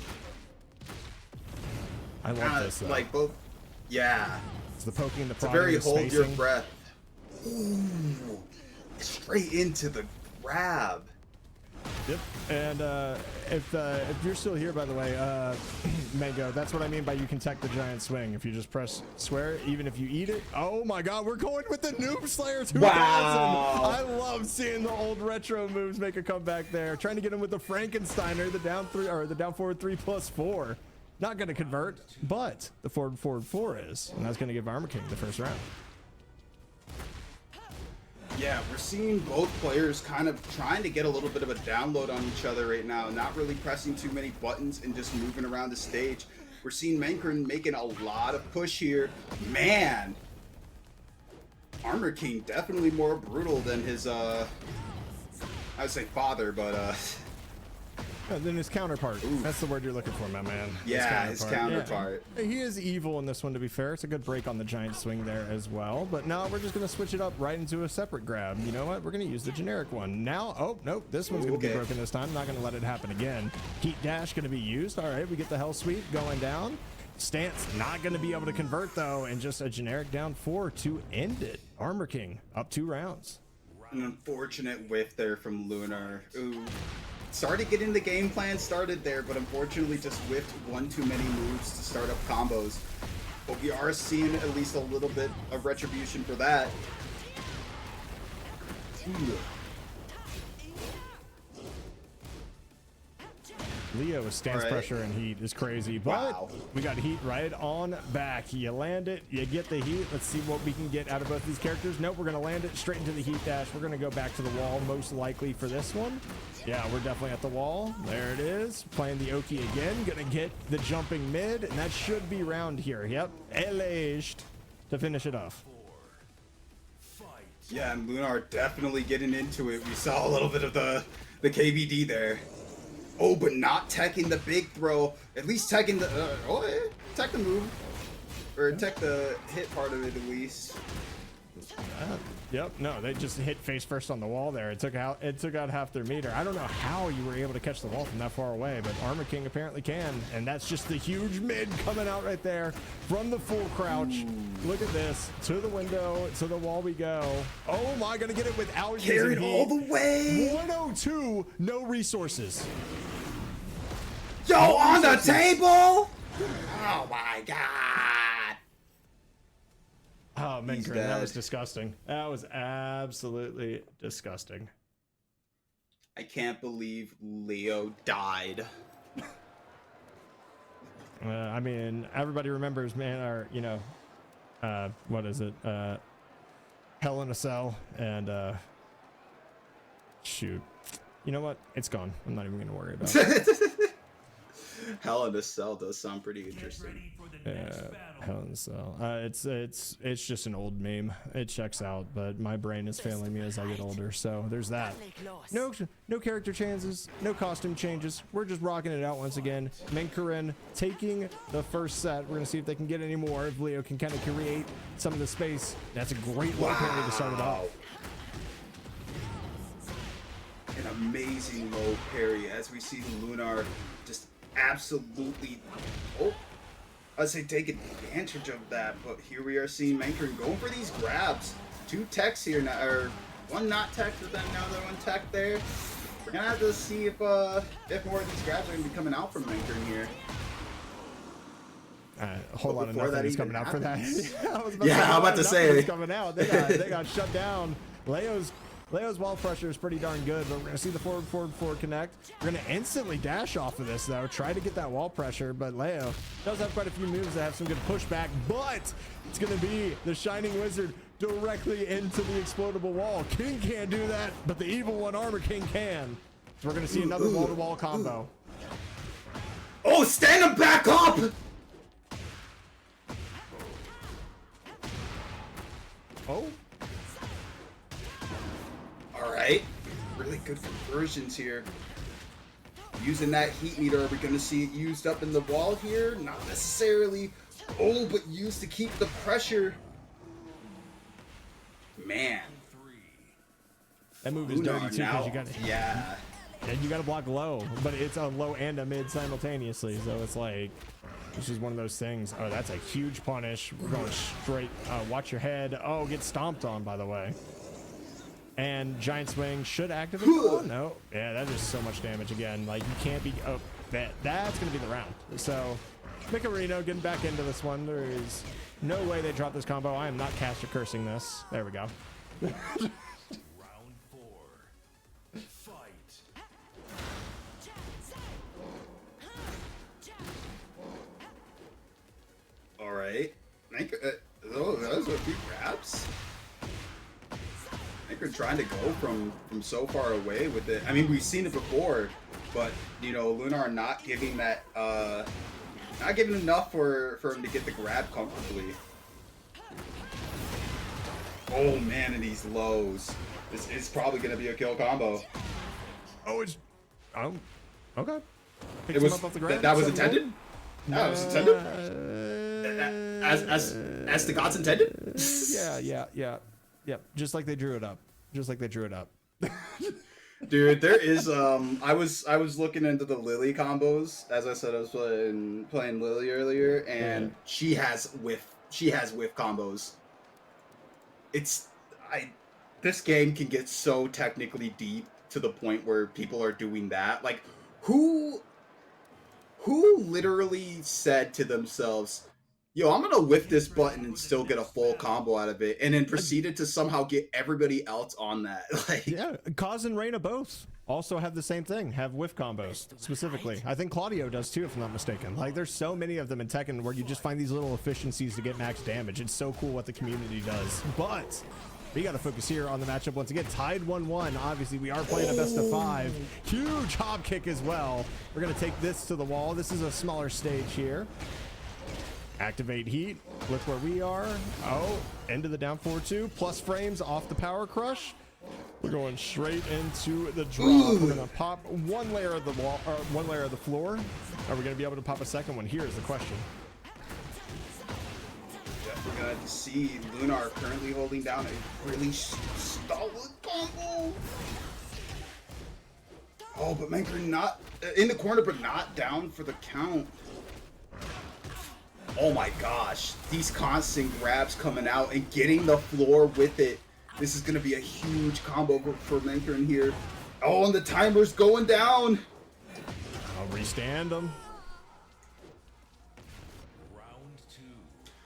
A: I love this.
C: Like both, yeah.
A: It's the poking, the
C: it's a
A: prodding,
C: very
A: the
C: hold your
A: spacing.
C: breath. Ooh, straight into the grab.
A: Yep. And if you're still here, by the way, Mango, that's what I mean by you can tech the giant swing. If you just press swear, even if you eat it. Oh my God, we're going with the Noob Slayer 2000.
C: Wow.
A: I love seeing the old retro moves make a comeback there. Trying to get him with the Frankensteiner, the down 3 or the down forward 3+4. Not going to convert, but the forward 4 is, and that's going to give Armor King the first round.
C: Yeah, we're seeing both players kind of trying to get a little bit of a download on each other right now, not really pressing too many buttons and just moving around the stage. We're seeing Menkerin making a lot of push here. Man, Armor King definitely more brutal than his, I would say father, but
A: Then his counterpart.
C: Oof.
A: That's the word you're looking for, my man.
C: Yeah, his counterpart.
A: Yeah. He is evil in this one, to be fair. It's a good break on the giant swing there as well. But now we're just going to switch it up right into a separate grab. You know what? We're going to use the generic one. Now, oh, nope. This one's going to be broken this time. Not going to let it happen again. Heat dash going to be used. All right, we get the hell sweep going down. Stance not going to be able to convert, though. And just a generic down 4 to end it. Armor King up 2 rounds.
C: An unfortunate whiff there from Lunar. Ooh. Started getting the game plan started there, but unfortunately just whiffed one too many moves to start up combos. But we are seeing at least a little bit of retribution for that. Ooh.
A: Leo with stance pressure and heat is crazy, but
C: Wow.
A: we got heat right on back. You land it, you get the heat. Let's see what we can get out of both these characters. Nope, we're going to land it straight into the heat dash. We're going to go back to the wall most likely for this one. Yeah, we're definitely at the wall. There it is. Playing the Oki again. Going to get the jumping mid, and that should be round here. Yep, Elaged to finish it off.
C: Yeah, and Lunar definitely getting into it. We saw a little bit of the KVD there. Oh, but not teching the big throw. At least teching the tech the move, or tech the hit part of it at least.
A: Yep, no, they just hit face first on the wall there. It took out half their meter. I don't know how you were able to catch the wall from that far away, but Armor King apparently can, and that's just the huge mid coming out right there from the full crouch. Ooh. Look at this, to the window, to the wall we go. Oh my, gonna get it without
C: carried all the way.
A: 102, no resources.
C: Yo, on the table. Oh my God.
A: Oh, Menkerin, that was disgusting. That was absolutely disgusting.
C: I can't believe Leo died.
A: I mean, everybody remembers, man, our, you know, what is it? Hell in a Cell, and shoot. You know what? It's gone. I'm not even going to worry about it.
C: Hell in a Cell does sound pretty interesting.
A: Hell in a Cell. It's just an old meme. It checks out, but my brain is failing me as I get older. So there's that. No character changes, no costume changes. We're just rocking it out once again. Menkerin taking the first set. We're gonna see if they can get any more. If Leo can kind of create some of the space. That's a great low parry to start it off.
C: An amazing low parry as we see Lunar just absolutely, I'd say take advantage of that, but here we are seeing Menkerin going for these grabs. 2 techs here now, or 1 not tech, but then now the 1 tech there. We're gonna have to see if more of these grabs are gonna be coming out from Menkerin here.
A: A whole lot of nothing is coming out for that.
C: I'm about to say.
A: Coming out. They got shut down. Leo's wall pressure is pretty darn good, but we're gonna see the forward connect. We're gonna instantly dash off of this though, try to get that wall pressure, but Leo does have quite a few moves that have some good pushback, but it's gonna be the Shining Wizard directly into the explodable wall. King can't do that, but the evil one Armor King can. So we're gonna see another wall-to-wall combo.
C: Oh, stand him back up!
A: Oh.
C: All right. Really good conversions here. Using that heat meter, are we going to see it used up in the wall here? Not necessarily. Oh, but used to keep the pressure. Man.
A: That move is dirty too because you got
C: yeah.
A: And you got to block low, but it's a low and a mid simultaneously. So it's like, this is one of those things. Oh, that's a huge punish. We're going straight. Watch your head. Oh, get stomped on, by the way. And giant swing should activate. Oh, no. Yeah, that is so much damage again. Like, you can't be. Oh, that's going to be the round. So, Menkerin getting back into this one. There is no way they drop this combo. I am not caster cursing this. There we go.
B: Round 4. Fight.
C: All right. Oh, those are a few grabs. I think we're trying to go from so far away with it. I mean, we've seen it before, but you know, Lunar not giving that, not giving enough for him to get the grab comfortably. Oh man, and these lows. This is probably gonna be a kill combo.
A: Oh, it's. Oh, okay.
C: It was that was intended. That was intended. As the gods intended.
A: Yeah. Just like they drew it up.
C: Dude, there is I was looking into the Lili combos. As I said, I was playing Lili earlier, and she has whiff combos. This game can get so technically deep to the point where people are doing that. Like, who literally said to themselves, yo, I'm gonna whiff this button and still get a full combo out of it, and then proceeded to somehow get everybody else on that. Like,
A: yeah, Kaz and Reina both also have the same thing, have whiff combos specifically. I think Claudio does too, if I'm not mistaken. Like, there's so many of them in Tekken where you just find these little efficiencies to get max damage. It's so cool what the community does. But we got to focus here on the matchup once again. Tied 1-1. Obviously, we are playing a best of 5. Huge hop kick as well. We're gonna take this to the wall. This is a smaller stage here. Activate heat. Look where we are. Oh, into the down 4-2. Plus frames off the power crush. We're going straight into the drop. Ooh. We're gonna pop one layer of the wall, or one layer of the floor. Are we gonna be able to pop a second one? Here is the question.
C: Definitely gonna see Lunar currently holding down a really solid combo. Oh, but Menkerin not in the corner, but not down for the count. Oh my gosh, these constant grabs coming out and getting the floor with it. This is gonna be a huge combo for Menkerin here. Oh, and the timer's going down.
A: I'll restand them.
B: Round 2.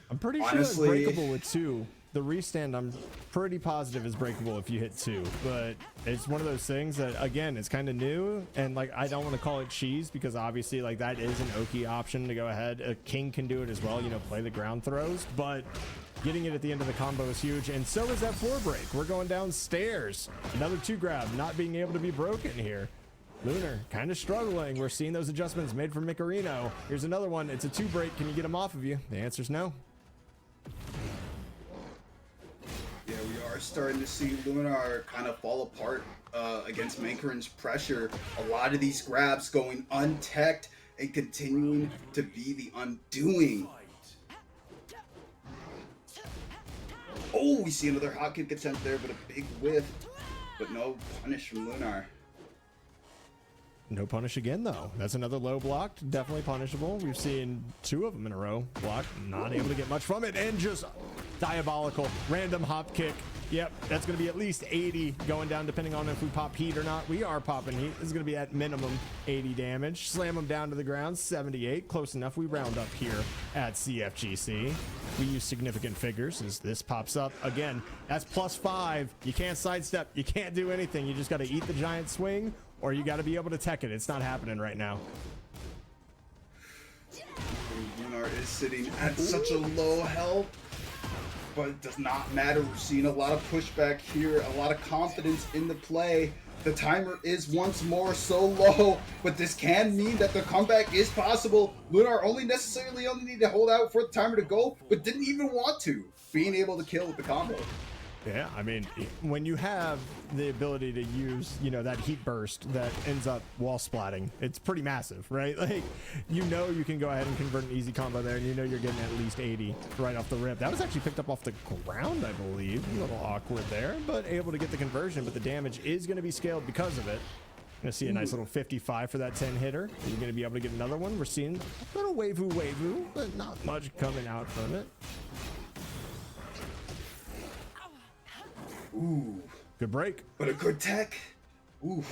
A: I'm pretty sure it's breakable with 2. The restand, I'm pretty positive is breakable if you hit 2, but it's one of those things that, again, it's kind of new, and like, I don't want to call it cheese because obviously like that is an Oki option to go ahead. A king can do it as well, you know, play the ground throws, but getting it at the end of the combo is huge, and so is that floor break. We're going downstairs. Another 2 grab, not being able to be broken here. Lunar kind of struggling. We're seeing those adjustments made from Menkerin. Here's another one. It's a 2 break. Can you get him off of you? The answer's no.
C: Yeah, we are starting to see Lunar kind of fall apart against Menkerin's pressure. A lot of these grabs going untech'd and continuing to be the undoing. Oh, we see another hot kick attempt there, but a big whiff. But no punish from Lunar.
A: No punish again, though. That's another low blocked. Definitely punishable. We've seen 2 of them in a row. Blocked. Not able to get much from it. And just diabolical. Random hop kick. Yep, that's going to be at least 80 going down, depending on if we pop heat or not. We are popping heat. This is going to be at minimum 80 damage. Slam them down to the ground. 78. Close enough. We round up here at CFGC. We use significant figures as this pops up. Again, that's +5. You can't sidestep. You can't do anything. You just got to eat the giant swing, or you got to be able to tech it. It's not happening right now.
C: Lunar is sitting at such a low health, but it does not matter. We're seeing a lot of pushback here, a lot of confidence in the play. The timer is once more so low, but this can mean that the comeback is possible. Lunar only need to hold out for the timer to go, but didn't even want to. Being able to kill with the combo.
A: Yeah, I mean, when you have the ability to use, you know, that heat burst that ends up wall splatting, it's pretty massive, right? Like, you know, you can go ahead and convert an easy combo there, and you know you're getting at least 80 right off the rip. That was actually picked up off the ground, I believe. A little awkward there, but able to get the conversion, but the damage is going to be scaled because of it. Gonna see a nice little 55 for that 10 hitter. You're gonna be able to get another one. We're seeing a little wavoo, but not much coming out from it.
C: Ooh.
A: Good break.
C: But a good tech. Ooh.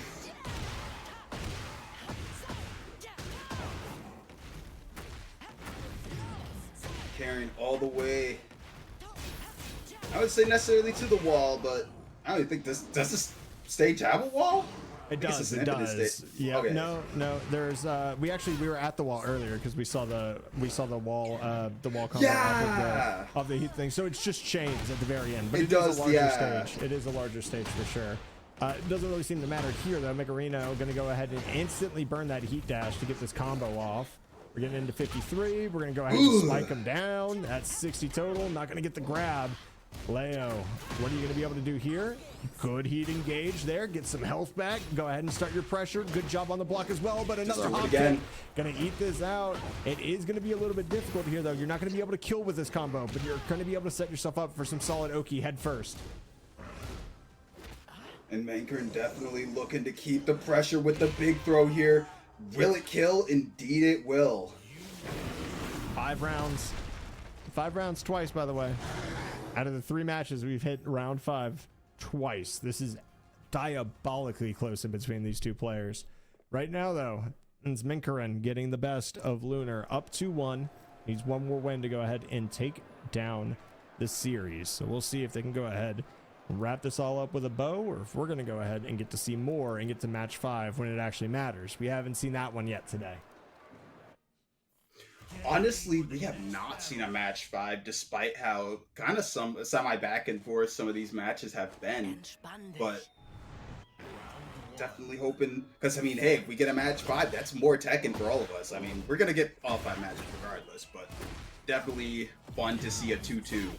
C: Carrying all the way. I would say necessarily to the wall, but I don't even think does this stage have a wall?
A: It does. It does. Yeah. Okay. No. There's. We were at the wall earlier because we saw the wall. The wall combo of the heat thing. So it's just chains at the very end. But it is a larger stage. It is a larger stage for sure. It doesn't really seem to matter here though. Menkerin going to go ahead and instantly burn that heat dash to get this combo off. We're getting into 53. We're going to go ahead and spike him down. That's 60 total. Not going to get the grab. Leo, what are you going to be able to do here? Good heat engage there. Get some health back. Go ahead and start your pressure. Good job on the block as well, but another hop kick. Going to eat this out. It is going to be a little bit difficult here, though. You're not going to be able to kill with this combo, but you're going to be able to set yourself up for some solid Oki head first.
C: And Menkerin definitely looking to keep the pressure with the big throw here. Will it kill? Indeed it will.
A: 5 rounds. 5 rounds twice, by the way. Out of the 3 matches, we've hit round 5 twice. This is diabolically close in between these two players. Right now, though, it's Menkerin getting the best of Lunar up 2-1. Needs one more win to go ahead and take down the series. So we'll see if they can go ahead and wrap this all up with a bow, or if we're going to go ahead and get to see more and get to match 5 when it actually matters. We haven't seen that one yet today.
C: Honestly, we have not seen a match 5, despite how kind of some semi back and forth some of these matches have been. But definitely hoping, because I mean, hey, if we get a match 5, that's more Tekken for all of us. I mean, we're gonna get all 5 matches regardless, but definitely fun to see a 2-2.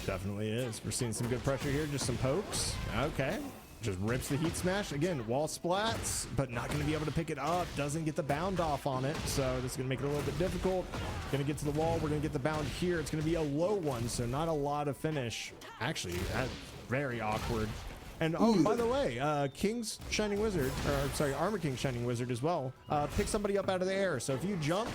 A: Definitely is. We're seeing some good pressure here, just some pokes. Okay. Just rips the heat smash. Again, wall splats, but not going to be able to pick it up. Doesn't get the bound off on it, so this is going to make it a little bit difficult. Going to get to the wall. We're going to get the bound here. It's going to be a low one, so not a lot of finish. Actually, that's very awkward. And oh, by the way, King's Shining Wizard, or sorry, Armor King Shining Wizard as well, pick somebody up out of the air. So if you jump,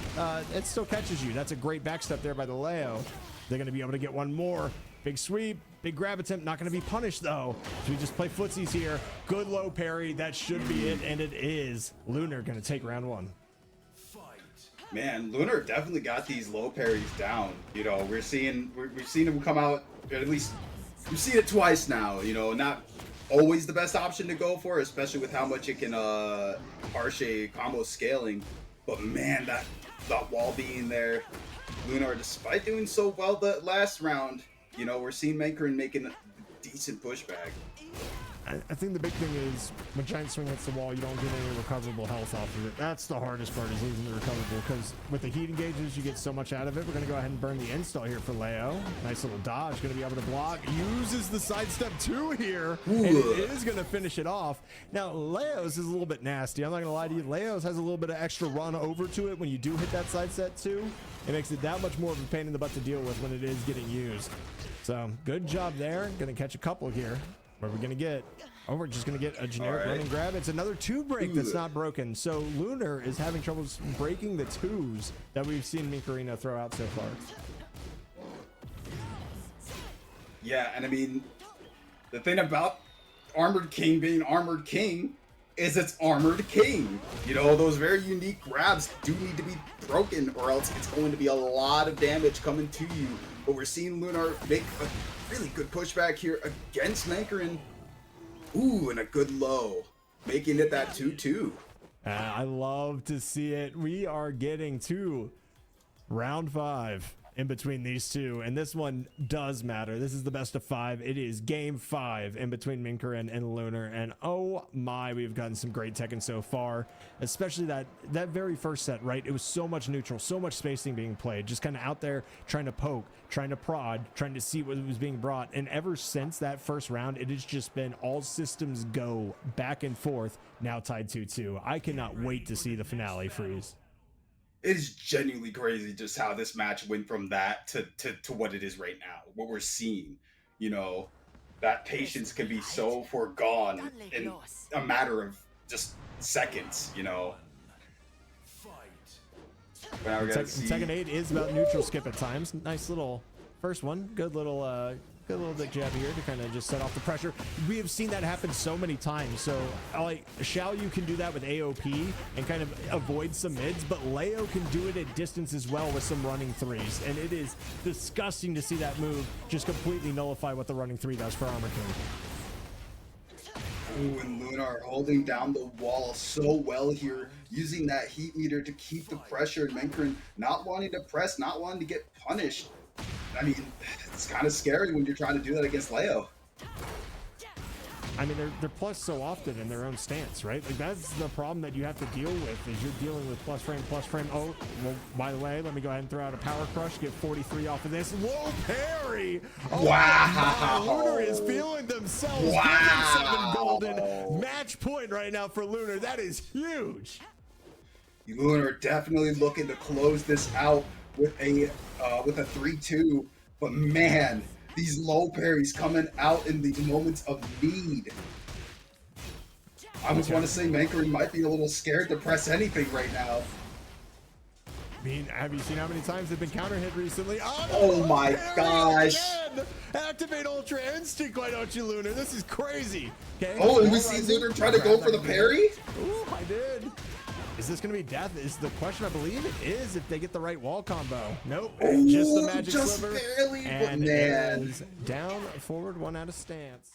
A: it still catches you. That's a great backstep there by the Leo. They're going to be able to get one more. Big sweep, big grab attempt, not going to be punished though. So we just play footsies here. Good low parry, that should be it, and it is. Lunar going to take round 1.
C: Man, Lunar definitely got these low parries down. You know, we've seen him come out, at least we've seen it twice now. You know, not always the best option to go for, especially with how much it can harsh a combo scaling. But man, that wall being there, Lunar, despite doing so well the last round, you know, we're seeing Menkerin making a decent pushback.
A: I think the big thing is when Giant Swing hits the wall, you don't get any recoverable health off of it. That's the hardest part, is losing the recoverable, because with the heat engages, you get so much out of it. We're going to go ahead and burn the install here for Leo. Nice little dodge. Going to be able to block. Uses the sidestep 2 here. And it is going to finish it off. Now, Leo's is a little bit nasty. I'm not going to lie to you. Leo's has a little bit of extra run over to it when you do hit that sidestep 2. It makes it that much more of a pain in the butt to deal with when it is getting used. So, good job there. Going to catch a couple here. What are we going to get? Oh, we're just going to get a generic running grab. It's another 2 break that's not broken. So Lunar is having trouble breaking the 2s that we've seen Menkerin throw out so far.
C: Yeah, and I mean, the thing about Armored King being Armored King is it's Armored King. You know, those very unique grabs do need to be broken, or else it's going to be a lot of damage coming to you. But we're seeing Lunar make a really good pushback here against Menkerin. Ooh, and a good low, making it that 2-2.
A: I love to see it. We are getting to round 5 in between these two, and this one does matter. This is the best of 5. It is game 5 in between Menkerin and Lunar, and oh my, we've gotten some great Tekken so far, especially that very first set, right? It was so much neutral, so much spacing being played, just kind of out there trying to poke, trying to prod, trying to see what was being brought. And ever since that first round, it has just been all systems go, back and forth, now tied 2-2. I cannot wait to see the finale freeze.
C: It is genuinely crazy just how this match went from that to what it is right now, what we're seeing. You know, that patience can be so foregone in a matter of just seconds, you know. But now we're gonna see.
A: Tekken 8 is about neutral skip at times. Nice little first one. Good little dick jab here to kind of just set off the pressure. We have seen that happen so many times. So like Xiaoyu can do that with AOP and kind of avoid some mids, but Leo can do it at distance as well with some running threes. And it is disgusting to see that move just completely nullify what the running 3 does for Armor King.
C: Ooh, and Lunar holding down the wall so well here, using that heat meter to keep the pressure, and Menkerin not wanting to press, not wanting to get punished. I mean, it's kind of scary when you're trying to do that against Leo.
A: I mean, they're plus so often in their own stance, right? Like, that's the problem that you have to deal with, is you're dealing with plus frame. Oh, well, by the way, let me go ahead and throw out a power crush, get 43 off of this. Whoa, parry! Oh,
C: wow!
A: Lunar is feeling themselves. Wow! 7 golden. Match point right now for Lunar. That is huge.
C: Lunar definitely looking to close this out with a 3-2, but man, these low parries coming out in the moments of need. I almost want to say Menkerin might be a little scared to press anything right now.
A: I mean, have you seen how many times they've been counter hit recently?
C: Oh my gosh!
A: Again. Activate Ultra Instinct, why don't you, Lunar? This is crazy. Okay.
C: Oh, and we see Lunar try to go for the parry?
A: Ooh, I did. Is this going to be death? Is the question. I believe it is, if they get the right wall combo. Nope.
C: Ooh,
A: just the magic
C: just
A: sliver.
C: barely,
A: and
C: but man.
A: it is down, forward, 1 out of stance.